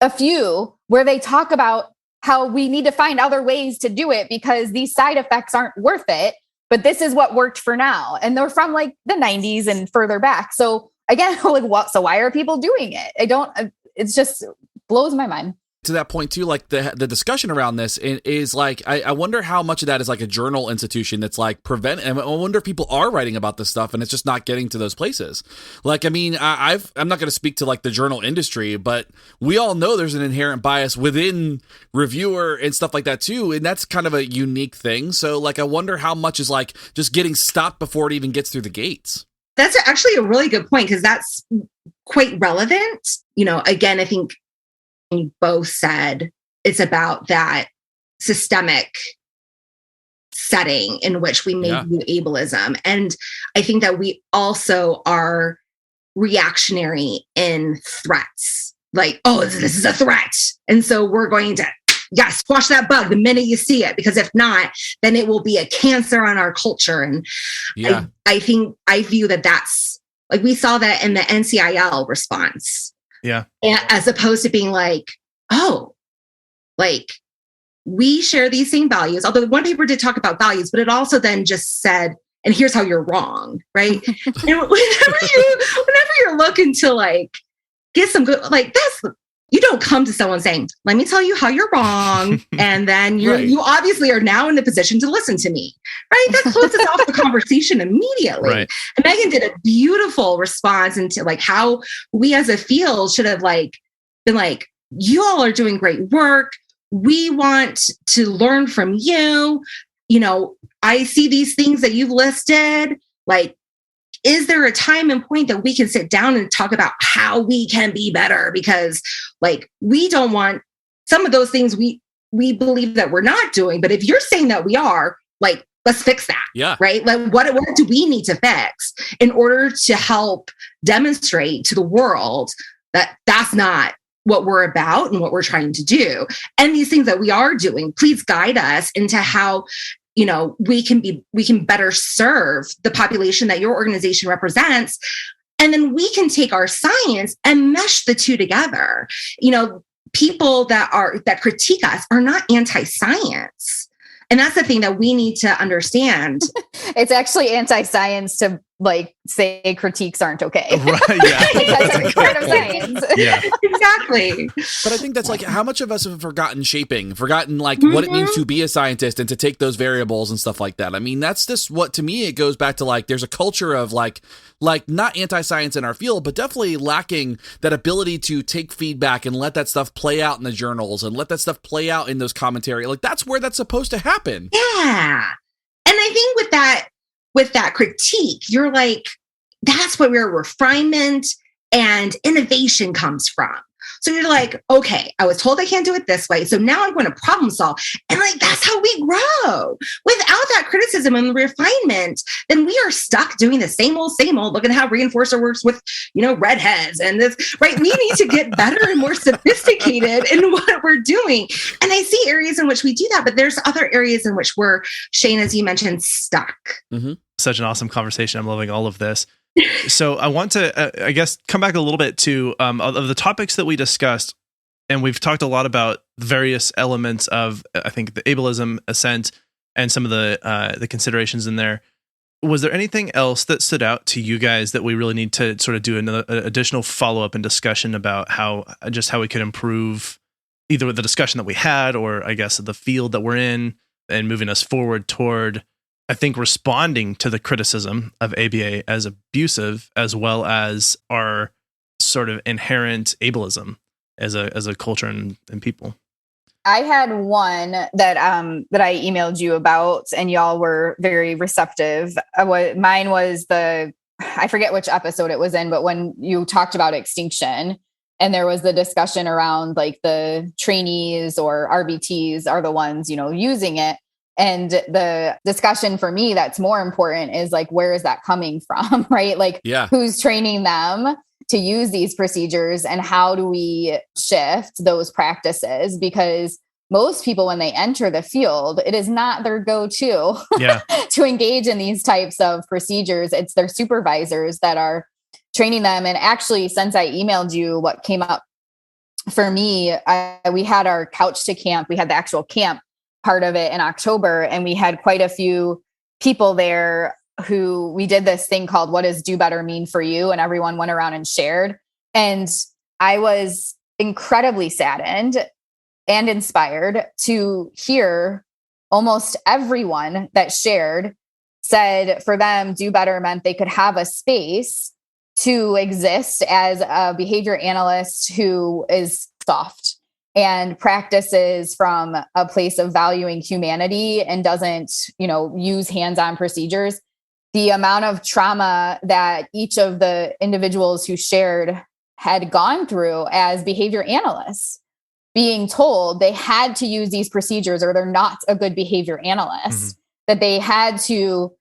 a few where they talk about how we need to find other ways to do it because these side effects aren't worth it. But this is what worked for now. And they're from like the 90s and further back. So again, like, so why are people doing it? It's just blows my mind. To that point too, like the discussion around this is like, I wonder how much of that is like a journal institution that's like and I wonder if people are writing about this stuff and it's just not getting to those places. Like, I mean, I'm not going to speak to like the journal industry, but we all know there's an inherent bias within reviewer and stuff like that too. And that's kind of a unique thing. So like, I wonder how much is like just getting stopped before it even gets through the gates. That's actually a really good point because that's quite relevant. Again, I think you both said it's about that systemic setting in which we may view ableism. And I think that we also are reactionary in threats. Like, oh, this is a threat. And so we're going to, squash that bug the minute you see it, because if not, then it will be a cancer on our culture. And I view that's like, we saw that in the NCIL response. Yeah. As opposed to being like, oh, like we share these same values. Although one paper did talk about values, but it also then just said, and here's how you're wrong. Right. And whenever you're looking to like get some good, like you don't come to someone saying, let me tell you how you're wrong. And then you obviously are now in the position to listen to me, right? That closes off the conversation immediately. Right. And Megan did a beautiful response into like how we as a field should have like been like, you all are doing great work. We want to learn from you. I see these things that you've listed. Like, is there a time and point that we can sit down and talk about how we can be better? Because like, we don't want some of those things we believe that we're not doing. But if you're saying that we are, like, let's fix that. Yeah. Right. Like, what do we need to fix in order to help demonstrate to the world that that's not what we're about and what we're trying to do? And these things that we are doing, please guide us into how we can better serve the population that your organization represents. And then we can take our science and mesh the two together. People that critique us are not anti-science. And that's the thing that we need to understand. It's actually anti-science to like say critiques aren't okay. Right, yeah. Because it's part of science. Yeah. Exactly. But I think that's like how much of us have forgotten like what it means to be a scientist and to take those variables and stuff like that. I mean, that's just what, to me, it goes back to like, there's a culture of like not anti-science in our field, but definitely lacking that ability to take feedback and let that stuff play out in the journals and let that stuff play out in those commentary. Like, that's where that's supposed to happen. Yeah. And I think with that critique, you're like, that's what we're refinement and innovation comes from. So you're like, okay, I was told I can't do it this way. So now I'm going to problem solve. And like, that's how we grow. Without that criticism and refinement, then we are stuck doing the same old, look at how Reinforcer works with, redheads and this, right? We need to get better and more sophisticated in what we're doing. And I see areas in which we do that, but there's other areas in which we're, Shane, as you mentioned, stuck. Mm-hmm. Such an awesome conversation. I'm loving all of this. So I want to, I guess, come back a little bit to of the topics that we discussed, and we've talked a lot about various elements of, I think, the ableism ascent and some of the considerations in there. Was there anything else that stood out to you guys that we really need to sort of do another additional follow up and discussion about how we could improve either with the discussion that we had, or I guess the field that we're in, and moving us forward toward, I think, responding to the criticism of ABA as abusive, as well as our sort of inherent ableism as a culture and people? I had one that that I emailed you about, and y'all were very receptive. Mine was I forget which episode it was in, but when you talked about extinction, and there was the discussion around like the trainees or RBTs are the ones, using it. And the discussion for me that's more important is like, where is that coming from, right? Like, who's training them to use these procedures, and how do we shift those practices? Because most people, when they enter the field, it is not their go-to to engage in these types of procedures. It's their supervisors that are training them. And actually, since I emailed you, what came up for me, we had our couch to camp. We had the actual camp part of it in October. And we had quite a few people there who we did this thing called What Does Do Better Mean for You? And everyone went around and shared. And I was incredibly saddened and inspired to hear almost everyone that shared said for them, do better meant they could have a space to exist as a behavior analyst who is soft and practices from a place of valuing humanity and doesn't, use hands-on procedures. The amount of trauma that each of the individuals who shared had gone through as behavior analysts, being told they had to use these procedures or they're not a good behavior analyst, that they had to,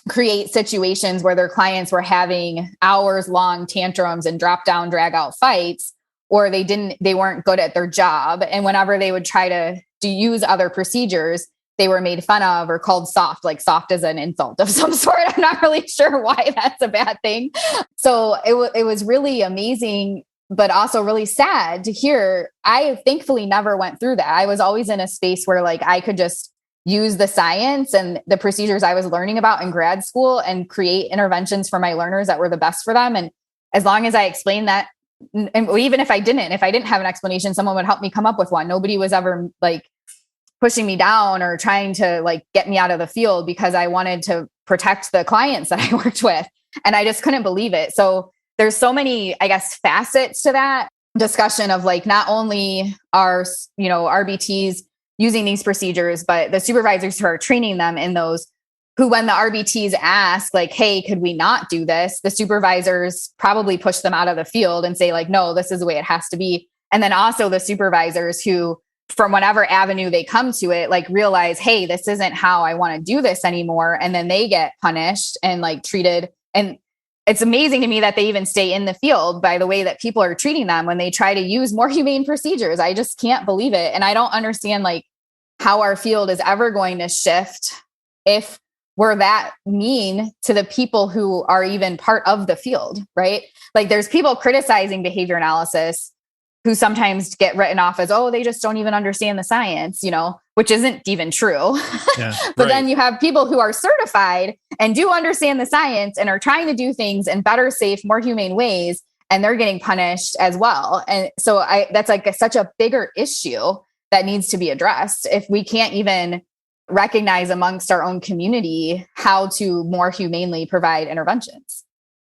create situations where their clients were having hours-long tantrums and drop-down, drag-out fights, or they weren't good at their job. And whenever they would try to use other procedures, they were made fun of or called soft, like soft is an insult of some sort. I'm not really sure why that's a bad thing. So it was really amazing, but also really sad to hear. I thankfully never went through that. I was always in a space where like I could just use the science and the procedures I was learning about in grad school and create interventions for my learners that were the best for them. And as long as I explained that, and even if I didn't have an explanation, someone would help me come up with one. Nobody was ever like pushing me down or trying to like get me out of the field because I wanted to protect the clients that I worked with. And I just couldn't believe it. So there's so many, I guess, facets to that discussion of like, not only are, RBTs using these procedures, but the supervisors who are training them in those, who, when the RBTs ask like, hey, could we not do this? The supervisors probably push them out of the field and say like, no, this is the way it has to be. And then also the supervisors who, from whatever avenue they come to it, like realize, hey, this isn't how I want to do this anymore. And then they get punished and like treated. And it's amazing to me that they even stay in the field by the way that people are treating them when they try to use more humane procedures. I just can't believe it. And I don't understand like how our field is ever going to shift if we're that mean to the people who are even part of the field, right? Like there's people criticizing behavior analysis who sometimes get written off as, oh, they just don't even understand the science, which isn't even true. Yeah, but then you have people who are certified and do understand the science and are trying to do things in better, safe, more humane ways, and they're getting punished as well. And so that's like such a bigger issue that needs to be addressed. If we can't even recognize amongst our own community how to more humanely provide interventions.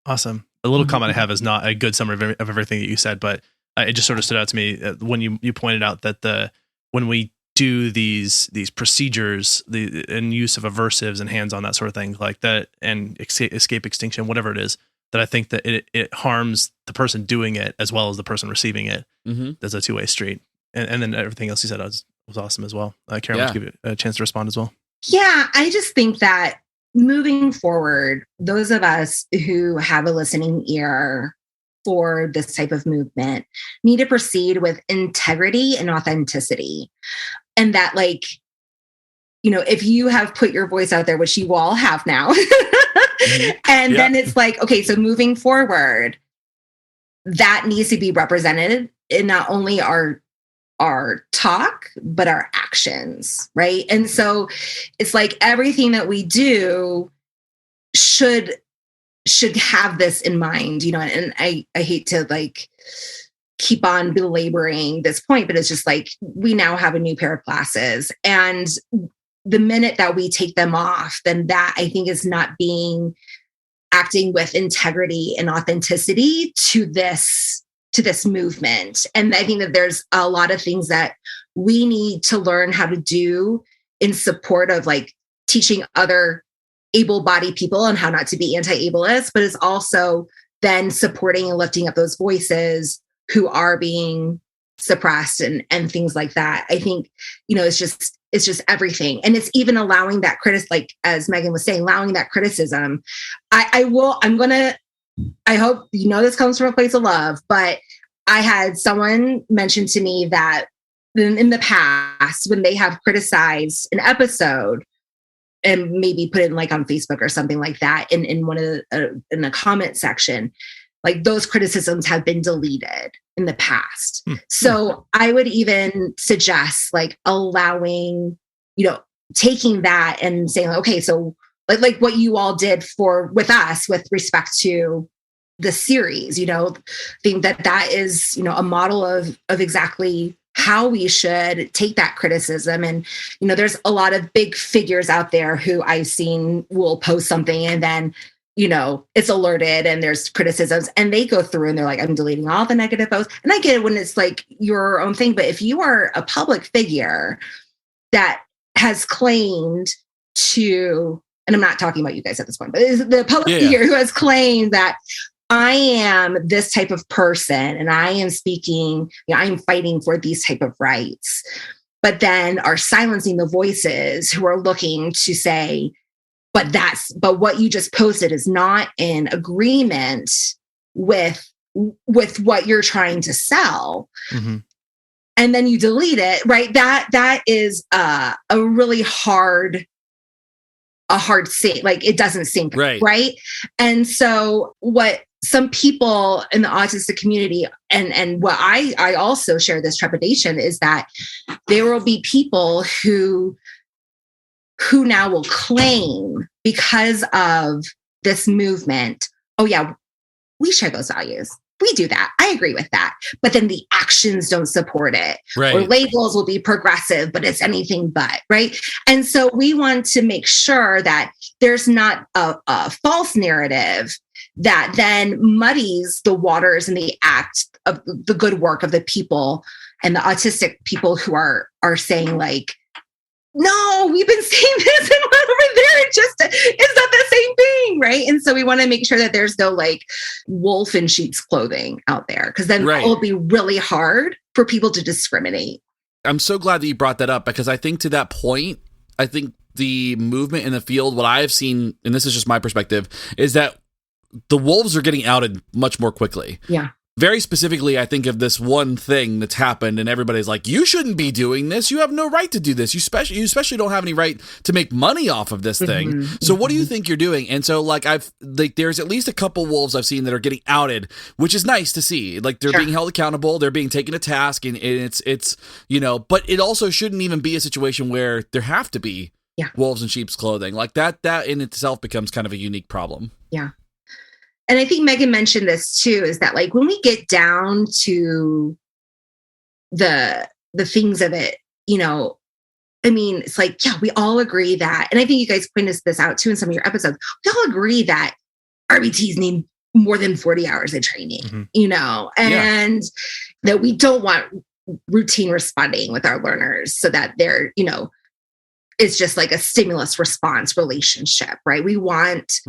Awesome. A little comment I have is not a good summary of everything that you said, but it just sort of stood out to me when you pointed out that when we do these procedures, and use of aversives and hands-on, that sort of thing like that, and escape extinction, whatever it is, that I think that it harms the person doing it as well as the person receiving it. There's a two-way street. And then everything else you said was awesome as well. Kerri, wants to give you a chance to respond as well. Yeah, I just think that moving forward, those of us who have a listening ear for this type of movement need to proceed with integrity and authenticity. And that, like, you know, if you have put your voice out there, which you all have now, and then it's like, okay, so moving forward, that needs to be represented in not only our talk, but our actions, right? And so it's like everything that we do should have this in mind, you know, and I hate to like keep on belaboring this point, but it's just like, we now have a new pair of glasses, and the minute that we take them off, then that I think is not acting with integrity and authenticity to this movement. And I think that there's a lot of things that we need to learn how to do in support of like teaching other able-bodied people on how not to be anti-ableist, but it's also then supporting and lifting up those voices who are being suppressed and things like that. I think, you know, it's just everything. And it's even allowing that like as Megan was saying, allowing that criticism. I hope, you know, this comes from a place of love, but I had someone mention to me that in the past, when they have criticized an episode and maybe put it like on Facebook or something like that in one of in the comment section, like those criticisms have been deleted in the past. So I would even suggest like allowing, you know, taking that and saying, okay, so like what you all did with us with respect to the series, you know, think that is, you know, a model of exactly how we should take that criticism. And, you know, there's a lot of big figures out there who I've seen will post something and then, you know, it's alerted and there's criticisms and they go through and they're like, I'm deleting all the negative posts. And I get it when it's like your own thing, but if you are a public figure that has claimed to, and I'm not talking about you guys at this point, but is the public figure who has claimed that I am this type of person and I am speaking, you know, I'm fighting for these type of rights, but then are silencing the voices who are looking to say, but what you just posted is not in agreement with what you're trying to sell. And then you delete it, right? That is a really hard thing. Like it doesn't sink, right? And so what some people in the autistic community and what I also share this trepidation is that there will be people who now will claim because of this movement, oh yeah, we share those values. We do that. I agree with that. But then the actions don't support it. Or labels will be progressive, but it's anything but, right? And so we want to make sure that there's not a false narrative that then muddies the waters in the act of the good work of the people and the autistic people who are saying like, no, we've been seeing this and over there, it's not the same thing, right? And so we want to make sure that there's no like wolf in sheep's clothing out there, because then it will be really hard for people to discriminate. I'm so glad that you brought that up, because I think to that point, I think the movement in the field, what I've seen, and this is just my perspective, is that the wolves are getting outed much more quickly. Yeah. Very specifically, I think of this one thing that's happened and everybody's like, you shouldn't be doing this. You have no right to do this. You especially don't have any right to make money off of this thing. So what do you think you're doing? And so like there's at least a couple wolves I've seen that are getting outed, which is nice to see. Like they're being held accountable. They're being taken to task, and it's, you know, but it also shouldn't even be a situation where there have to be wolves in sheep's clothing. Like that in itself becomes kind of a unique problem. Yeah. And I think Megan mentioned this too, is that like when we get down to the things of it, you know, I mean, it's like, yeah, we all agree that, and I think you guys pointed this out too in some of your episodes, we all agree that RBTs need more than 40 hours of training, you know, and that we don't want routine responding with our learners so that they're, you know, is just like a stimulus response relationship, right? We want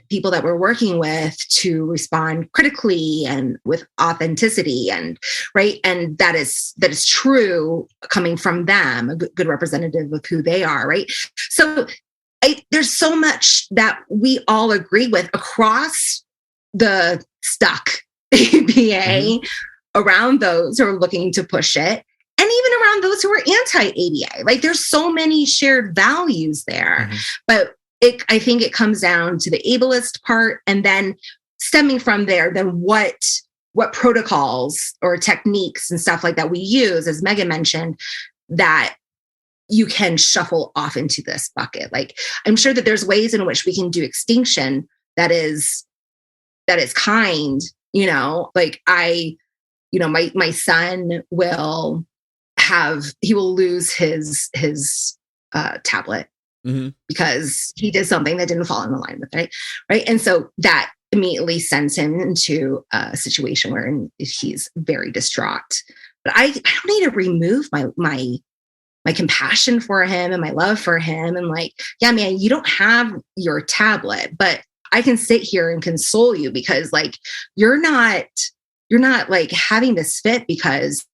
people that we're working with to respond critically and with authenticity, and right. And that is true coming from them, a good representative of who they are, right? So there's so much that we all agree with across the stuck ABA around those who are looking to push it. And even around those who are anti-ABA, like there's so many shared values there. But I think it comes down to the ableist part, and then stemming from there, then what protocols or techniques and stuff like that we use, as Megan mentioned, that you can shuffle off into this bucket. Like, I'm sure that there's ways in which we can do extinction that is kind, like my son will lose his tablet because he did something that didn't fall in alignment with right. And so that immediately sends him into a situation where he's very distraught. But I don't need to remove my compassion for him and my love for him, and like, yeah, man, you don't have your tablet, but I can sit here and console you, because like you're not like having this fit because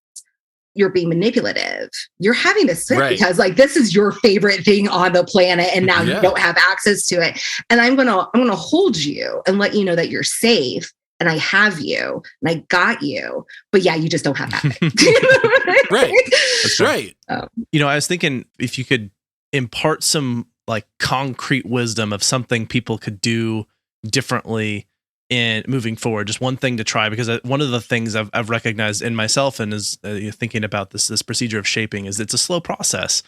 you're being manipulative. You're having this fit because like this is your favorite thing on the planet, and now you don't have access to it. And I'm gonna hold you and let you know that you're safe, and I have you, and I got you. But yeah, you just don't have that. Right. That's right. I was thinking if you could impart some like concrete wisdom of something people could do differently in moving forward, just one thing to try, because one of the things I've recognized in myself, and is thinking about this procedure of shaping, is it's a slow process.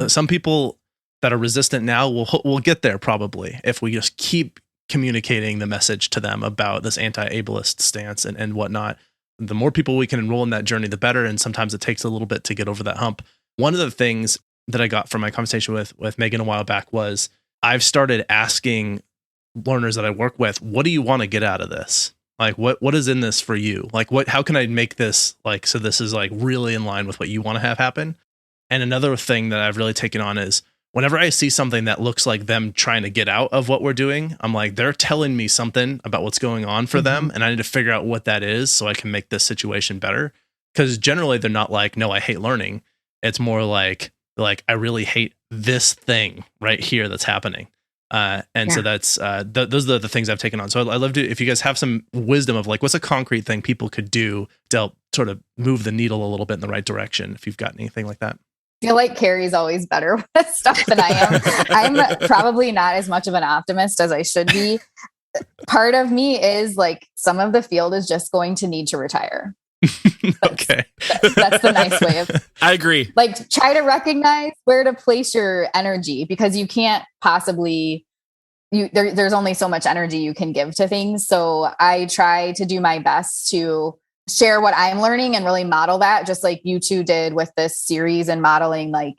Some people that are resistant now will get there probably if we just keep communicating the message to them about this anti-ableist stance and whatnot. The more people we can enroll in that journey, the better. And sometimes it takes a little bit to get over that hump. One of the things that I got from my conversation with Megan a while back was I've started asking learners that I work with, what do you want to get out of this? Like, what is in this for you? Like, how can I make this like, so this is like really in line with what you want to have happen? And another thing that I've really taken on is whenever I see something that looks like them trying to get out of what we're doing, I'm like, they're telling me something about what's going on for them. And I need to figure out what that is so I can make this situation better. Because generally they're not like, no, I hate learning. It's more like I really hate this thing right here that's happening. So that's those are the things I've taken on. So I'd love to, if you guys have some wisdom of like, what's a concrete thing people could do to help sort of move the needle a little bit in the right direction, if you've got anything like that. I feel like Kerri's always better with stuff than I am. I'm probably not as much of an optimist as I should be. Part of me is like, some of the field is just going to need to retire. Okay. That's the nice way of. I agree. Like, try to recognize where to place your energy, because you can't possibly, there's only so much energy you can give to things. So I try to do my best to share what I'm learning and really model that, just like you two did with this series, and modeling like,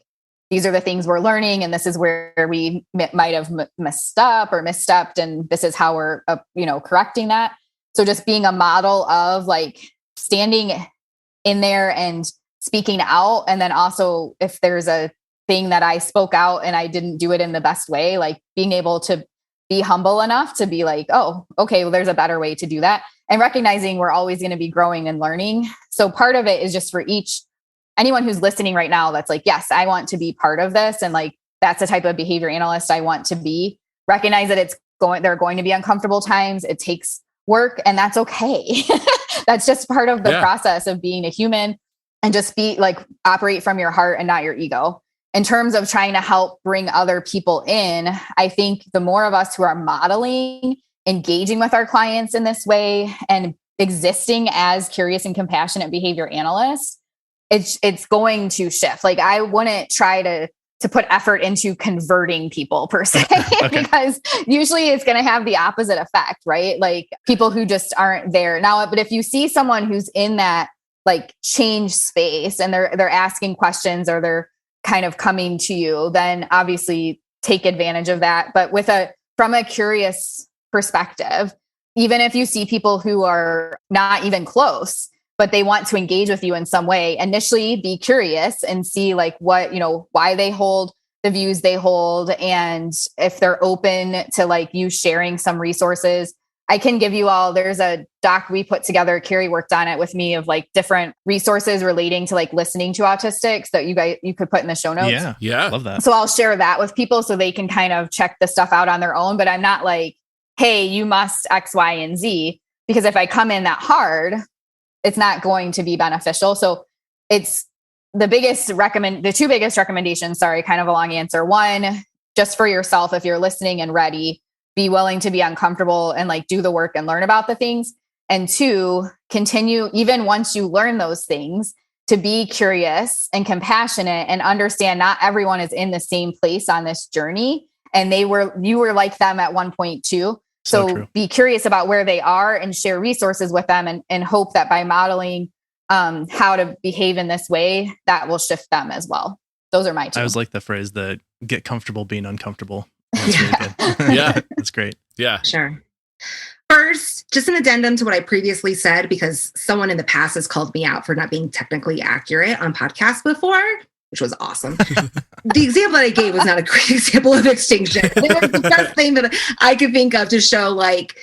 these are the things we're learning, and this is where we might have messed up or misstepped, and this is how we're correcting that. So just being a model of like standing in there and speaking out. And then also, if there's a thing that I spoke out and I didn't do it in the best way, like being able to be humble enough to be like, oh, okay, well, there's a better way to do that. And recognizing we're always going to be growing and learning. So part of it is just for anyone who's listening right now, that's like, yes, I want to be part of this. And like, that's the type of behavior analyst I want to be. Recognize that there are going to be uncomfortable times. It takes work, and that's okay. That's just part of the process of being a human, and just operate from your heart and not your ego. In terms of trying to help bring other people in, I think the more of us who are modeling, engaging with our clients in this way, and existing as curious and compassionate behavior analysts, it's going to shift. Like, I wouldn't try to put effort into converting people per se, because usually it's going to have the opposite effect, right? Like, people who just aren't there now. But if you see someone who's in that like change space, and they're asking questions, or they're kind of coming to you, then obviously take advantage of that. But from a curious perspective, even if you see people who are not even close, but they want to engage with you in some way, initially be curious and see like what, why they hold the views they hold, and if they're open to like you sharing some resources. I can give you all, there's a doc we put together, Kerri worked on it with me, of like different resources relating to like listening to autistics that you could put in the show notes. Yeah. Love that. So I'll share that with people so they can kind of check the stuff out on their own. But I'm not like, hey, you must X, Y, and Z, because if I come in that hard, it's not going to be beneficial. So it's the two biggest recommendations, sorry, kind of a long answer. One, just for yourself, if you're listening and ready, be willing to be uncomfortable and like do the work and learn about the things. And two, continue, even once you learn those things, to be curious and compassionate and understand not everyone is in the same place on this journey. And you were like them at one point too. So be curious about where they are and share resources with them, and hope that by modeling how to behave in this way, that will shift them as well. Those are my two. I always like the phrase, the get comfortable being uncomfortable. That's really good. Yeah. That's great. Yeah. Sure. First, just an addendum to what I previously said, because someone in the past has called me out for not being technically accurate on podcasts before, which was awesome. The example that I gave was not a great example of extinction. It was the best thing that I could think of to show like,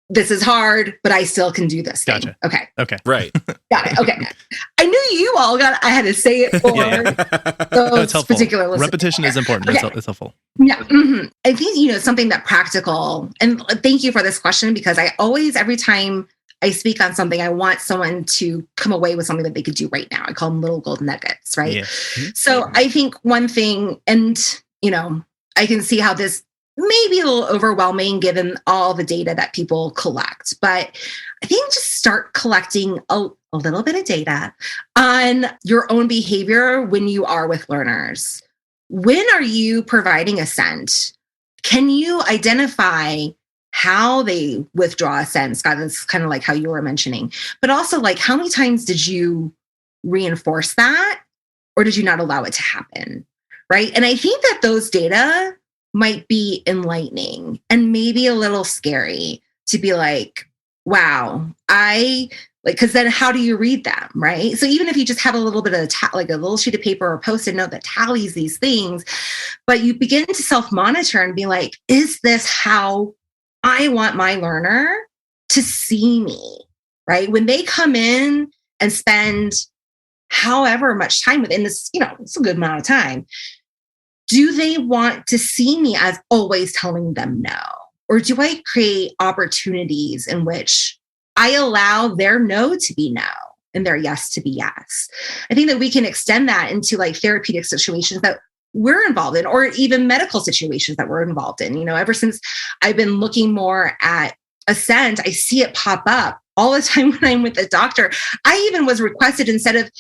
this is hard, but I still can do this thing. Gotcha. Okay. Right. Got it. Okay. I knew you all I had to say it for those particular listeners. Repetition is important. Okay. It's helpful. Yeah. Mm-hmm. I think, something that practical, and thank you for this question, because I always, every time I speak on something, I want someone to come away with something that they could do right now. I call them little golden nuggets, right? Yeah. So I think one thing, and, I can see how this may be a little overwhelming given all the data that people collect, but I think just start collecting a little bit of data on your own behavior when you are with learners. When are you providing assent? Can you identify how they withdraw assent? Scott, that's kind of like how you were mentioning, but also like how many times did you reinforce that, or did you not allow it to happen? Right. And I think that those data might be enlightening and maybe a little scary to be like, wow, because then how do you read them, right? So even if you just have a little bit of like a little sheet of paper or Post-it note that tallies these things, but you begin to self-monitor and be like, is this how I want my learner to see me, right? When they come in and spend however much time within this, it's a good amount of time. Do they want to see me as always telling them no? Or do I create opportunities in which I allow their no to be no and their yes to be yes? I think that we can extend that into like therapeutic situations that we're involved in, or even medical situations that we're involved in. Ever since I've been looking more at assent, I see it pop up all the time when I'm with a doctor. I even was requested, instead of,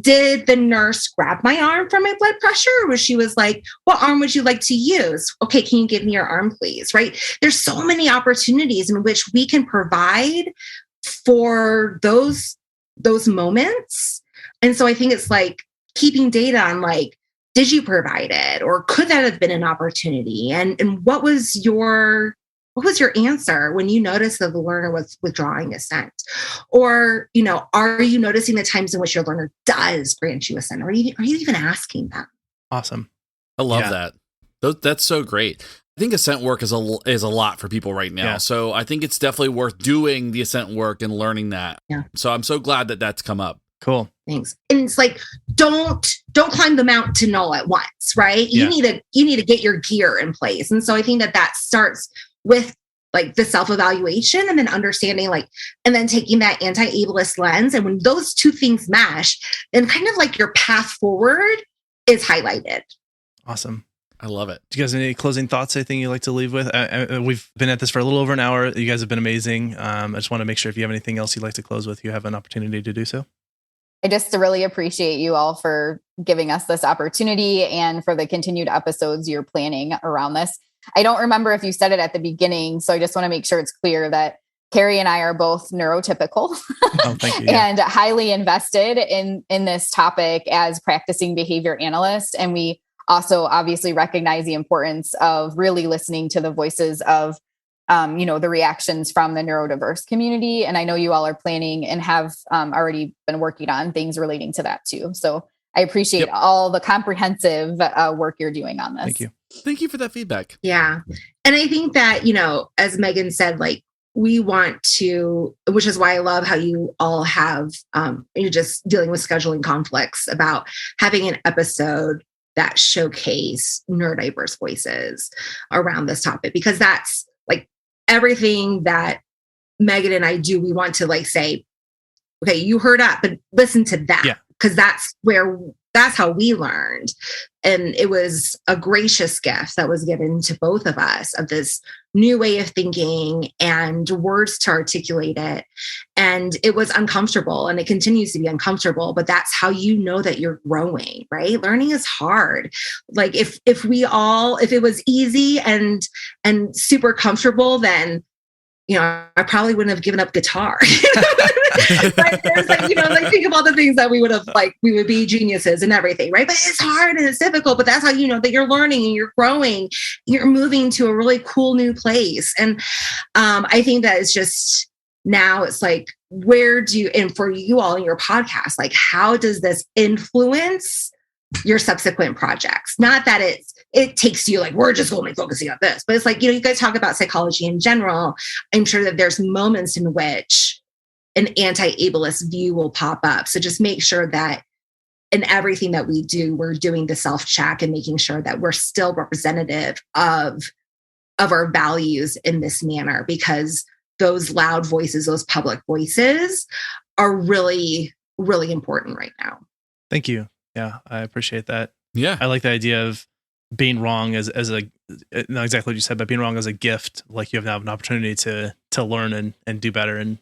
did the nurse grab my arm for my blood pressure? Or was she was like, what arm would you like to use? Okay, can you give me your arm, please? Right? There's so many opportunities in which we can provide for those moments. And so I think it's like keeping data on like, did you provide it? Or could that have been an opportunity? And what was your answer when you noticed that the learner was withdrawing assent? Or, are you noticing the times in which your learner does grant you assent? Or are you even asking them? Awesome. I love that. That's so great. I think assent work is a lot for people right now. Yeah. So I think it's definitely worth doing the assent work and learning that. Yeah. So I'm so glad that that's come up. Cool. Thanks. And it's like, don't climb the mountain all at once, right? You need to get your gear in place. And so I think that starts with like the self-evaluation, and then understanding and then taking that anti-ableist lens. And when those two things mesh, then kind of like your path forward is highlighted. Awesome. I love it. Do you guys have any closing thoughts, anything you'd like to leave with? We've been at this for a little over an hour. You guys have been amazing. I just want to make sure if you have anything else you'd like to close with, you have an opportunity to do so. I just really appreciate you all for giving us this opportunity and for the continued episodes you're planning around this. I don't remember if you said it at the beginning, so I just want to make sure it's clear that Kerri and I are both neurotypical thank you, and highly invested in this topic as practicing behavior analysts. And we also obviously recognize the importance of really listening to the voices of, the reactions from the neurodiverse community. And I know you all are planning and have already been working on things relating to that too. So I appreciate all the comprehensive work you're doing on this. Thank you. Thank you for that feedback. Yeah. And I think that, as Megan said, like, we want to, which is why I love how you all have, you're just dealing with scheduling conflicts about having an episode that showcase neurodiverse voices around this topic, because that's like everything that Megan and I do. We want to like say, okay, you heard up, but listen to that. Yeah. Because that's how we learned. And it was a gracious gift that was given to both of us of this new way of thinking and words to articulate it. And it was uncomfortable, and it continues to be uncomfortable, but that's how you know that you're growing, right? Learning is hard. Like if it was easy and super comfortable, then I probably wouldn't have given up guitar. Like, there's like, think of all the things that we would be geniuses and everything, right? But it's hard and it's difficult, but that's how you know that you're learning and you're growing, you're moving to a really cool new place. And I think that it's just, now it's like, and for you all in your podcast, like, how does this influence your subsequent projects? Not that it takes you like, we're just only focusing on this, but it's like, you guys talk about psychology in general. I'm sure that there's moments in which an anti-ableist view will pop up. So just make sure that in everything that we do, we're doing the self-check and making sure that we're still representative of our values in this manner, because those loud voices, those public voices are really, really important right now. Thank you. Yeah, I appreciate that. Yeah. I like the idea of being wrong as a, not exactly what you said, but being wrong as a gift. Like, you have now an opportunity to learn and do better and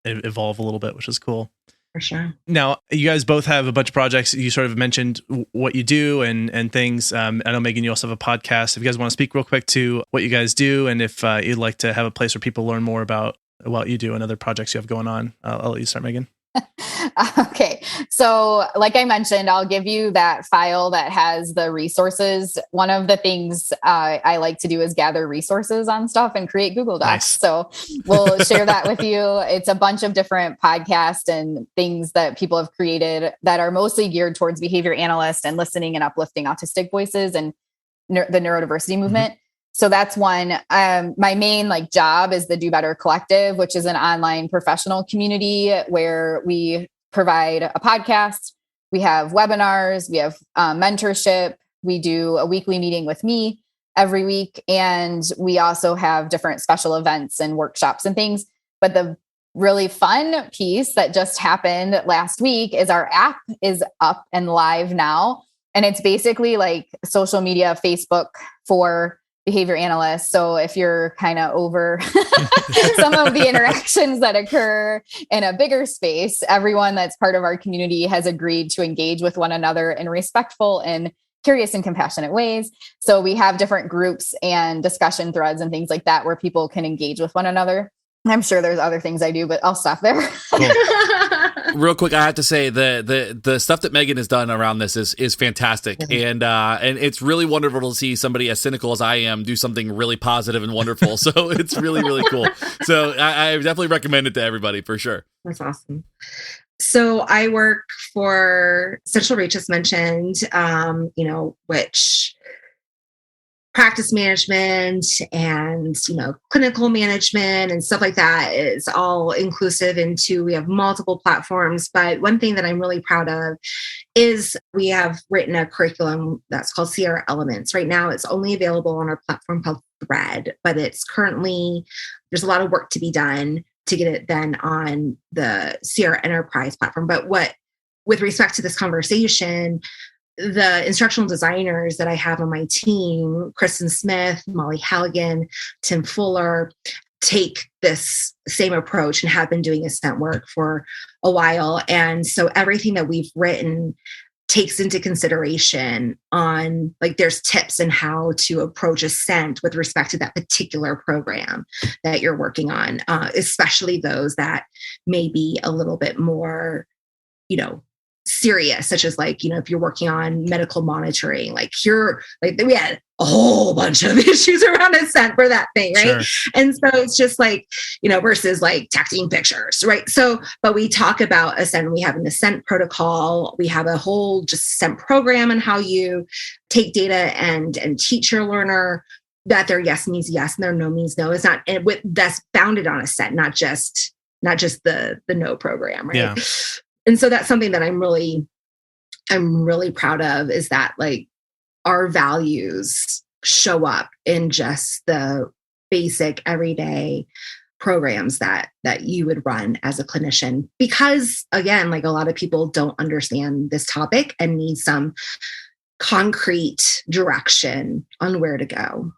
evolve a little bit, which is cool. For sure. Now, you guys both have a bunch of projects. You sort of mentioned what you do and things. I know, Megan, you also have a podcast. If you guys want to speak real quick to what you guys do, and if you'd like to have a place where people learn more about what you do and other projects you have going on, I'll let you start, Megan. Okay. So like I mentioned, I'll give you that file that has the resources. One of the things I like to do is gather resources on stuff and create Google Docs. Nice. So we'll share that with you. It's a bunch of different podcasts and things that people have created that are mostly geared towards behavior analysts and listening and uplifting autistic voices and the neurodiversity movement. Mm-hmm. So that's one. My main job is the Do Better Collective, which is an online professional community where we provide a podcast. We have webinars, we have mentorship. We do a weekly meeting with me every week. And we also have different special events and workshops and things. But the really fun piece that just happened last week is our app is up and live now. And it's basically like social media, Facebook for behavior analysts. So if you're kind of over some of the interactions that occur in a bigger space, everyone that's part of our community has agreed to engage with one another in respectful and curious and compassionate ways. So we have different groups and discussion threads and things like that where people can engage with one another. I'm sure there's other things I do, but I'll stop there. Cool. Real quick, I have to say the stuff that Megan has done around this is fantastic, mm-hmm. and it's really wonderful to see somebody as cynical as I am do something really positive and wonderful. So it's really, really cool. So I definitely recommend it to everybody for sure. That's awesome. So I work for Central Reach, as mentioned, which practice management and, clinical management and stuff like that is all inclusive into, we have multiple platforms. But one thing that I'm really proud of is we have written a curriculum that's called CR Elements. Right now, it's only available on our platform called Thread, but it's currently, there's a lot of work to be done to get it then on the CR Enterprise platform. But with respect to this conversation, the instructional designers that I have on my team, Kristen Smith, Molly Halligan, Tim Fuller, take this same approach and have been doing assent work for a while. And so everything that we've written takes into consideration on, there's tips on how to approach assent with respect to that particular program that you're working on, especially those that may be a little bit more, serious, such as like, if you're working on medical monitoring, like we had a whole bunch of issues around assent for that thing, right? Sure. And so it's just like, versus like texting pictures, right? So, but we talk about assent. We have an assent protocol. We have a whole just assent program and how you take data and teach your learner that their yes means yes and their no means no. It's not, and that's founded on assent, not just the no program, right? Yeah. And so that's something that I'm really proud of, is that like our values show up in just the basic everyday programs that you would run as a clinician, because again, like a lot of people don't understand this topic and need some concrete direction on where to go.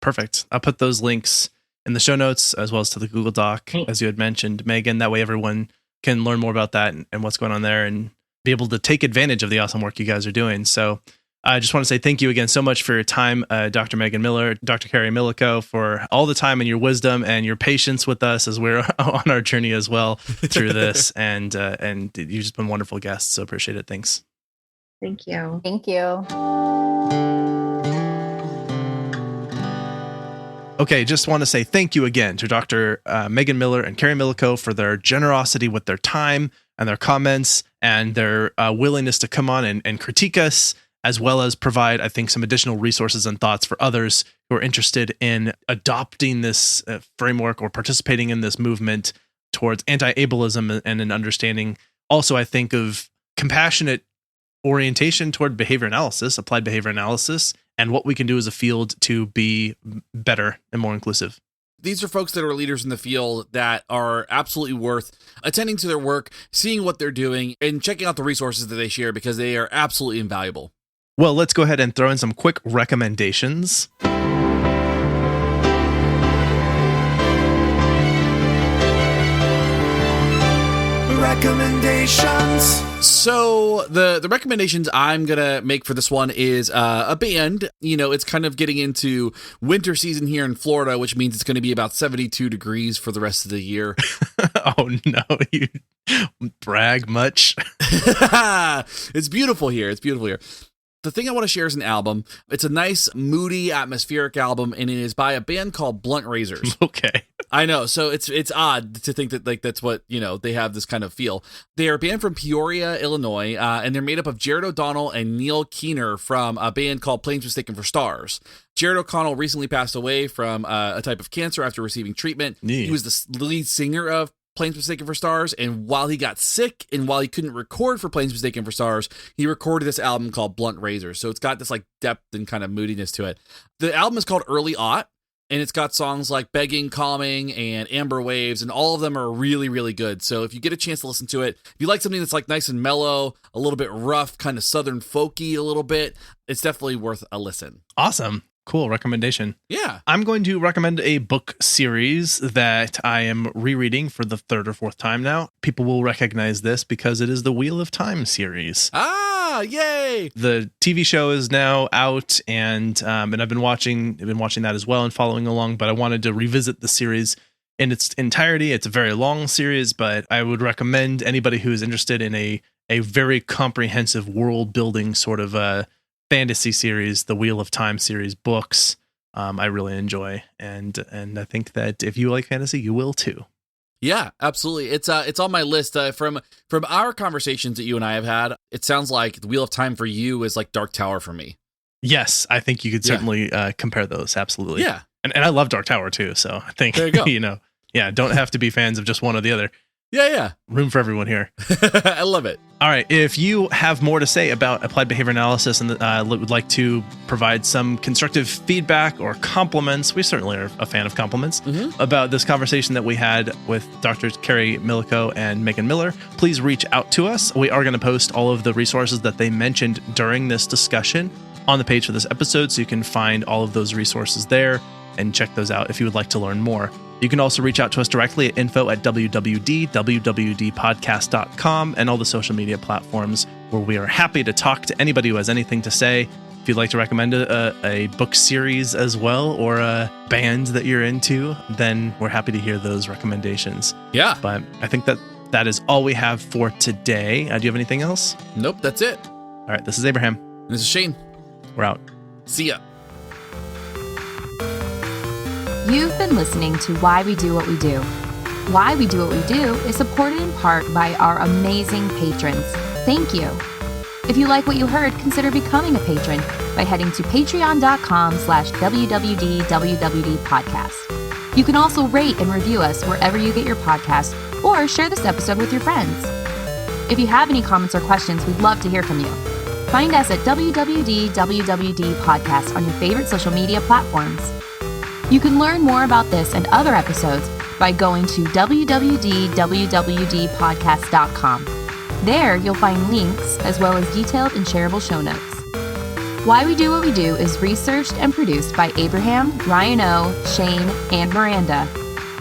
Perfect. I'll put those links in the show notes as well as to the Google Doc, as you had mentioned, Megan. That way everyone can learn more about that and what's going on there and be able to take advantage of the awesome work you guys are doing. So I just want to say thank you again so much for your time, Dr. Megan Miller, Dr. Kerri Milyko, for all the time and your wisdom and your patience with us as we're on our journey as well through this. And you've just been wonderful guests. So appreciate it. Thanks. Thank you. Thank you. Okay, just want to say thank you again to Dr. Megan Miller and Kerri Milyko for their generosity with their time and their comments and their willingness to come on and critique us, as well as provide, I think, some additional resources and thoughts for others who are interested in adopting this framework or participating in this movement towards anti-ableism and an understanding. Also, I think of compassionate orientation toward behavior analysis, applied behavior analysis, and what we can do as a field to be better and more inclusive. These are folks that are leaders in the field that are absolutely worth attending to their work, seeing what they're doing, and checking out the resources that they share, because they are absolutely invaluable. Well, let's go ahead and throw in some quick recommendations. Recommendations. So the recommendations I'm going to make for this one is a band. It's kind of getting into winter season here in Florida, which means it's going to be about 72 degrees for the rest of the year. Oh, no. You brag much. It's beautiful here. The thing I want to share is an album. It's a nice, moody, atmospheric album, and it is by a band called Blunt Razors. Okay. I know. So it's odd to think that like that's what, they have this kind of feel. They are a band from Peoria, Illinois, and they're made up of Jared O'Donnell and Neil Keener from a band called Planes Mistaken for Stars. Jared O'Connell recently passed away from a type of cancer after receiving treatment. Neat. He was the lead singer of Planes Mistaken for Stars, and while he got sick and while he couldn't record for Planes Mistaken for Stars, he recorded this album called Blunt Razors. So it's got this like depth and kind of moodiness to it. The album is called Early Aught, and it's got songs like Begging, Calming, and Amber Waves, and all of them are really, really good. So if you get a chance to listen to it, if you like something that's like nice and mellow, a little bit rough, kind of southern folky a little bit, it's definitely worth a listen. Awesome. Cool recommendation. Yeah. I'm going to recommend a book series that I am rereading for the third or fourth time now. People will recognize this because it is the Wheel of Time series. Ah, yay! The TV show is now out, and I've been watching that as well and following along, but I wanted to revisit the series in its entirety. It's a very long series, but I would recommend anybody who is interested in a very comprehensive world building sort of fantasy series, the Wheel of Time series books, I really enjoy, and I think that if you like fantasy, you will too. Yeah, absolutely. It's on my list. From our conversations that you and I have had, it sounds like the Wheel of Time for you is like Dark Tower for me. Yes, I think you could certainly compare those. Absolutely. Yeah, and I love Dark Tower too. So I think there you go. Don't have to be fans of just one or the other. Yeah. Room for everyone here. I love it. All right. If you have more to say about applied behavior analysis and would like to provide some constructive feedback or compliments, we certainly are a fan of compliments, about this conversation that we had with Drs. Kerri Milyko and Megan Miller, please reach out to us. We are going to post all of the resources that they mentioned during this discussion on the page for this episode, so you can find all of those resources there and check those out if you would like to learn more. You can also reach out to us directly at info@www.podcast.com and all the social media platforms where we are happy to talk to anybody who has anything to say. If you'd like to recommend a book series as well, or a band that you're into, then we're happy to hear those recommendations. Yeah. But I think that that is all we have for today. Do you have anything else? Nope, that's it. All right, this is Abraham. And this is Shane. We're out. See ya. You've been listening to Why We Do What We Do. Why We Do What We Do is supported in part by our amazing patrons. Thank you. If you like what you heard, consider becoming a patron by heading to patreon.com/WWDWWD podcast. You can also rate and review us wherever you get your podcast, or share this episode with your friends. If you have any comments or questions, we'd love to hear from you. Find us at WWDWWD podcast on your favorite social media platforms. You can learn more about this and other episodes by going to www.wwdpodcast.com. There, you'll find links as well as detailed and shareable show notes. Why We Do What We Do is researched and produced by Abraham, Ryan O, Shane, and Miranda.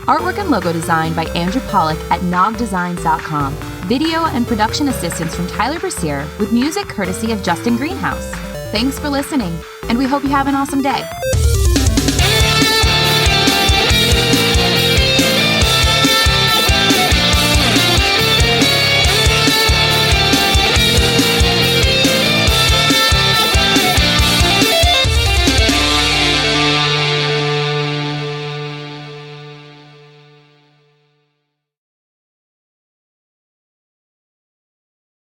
Artwork and logo design by Andrew Pollock at nogdesigns.com. Video and production assistance from Tyler Brasier with music courtesy of Justin Greenhouse. Thanks for listening, and we hope you have an awesome day.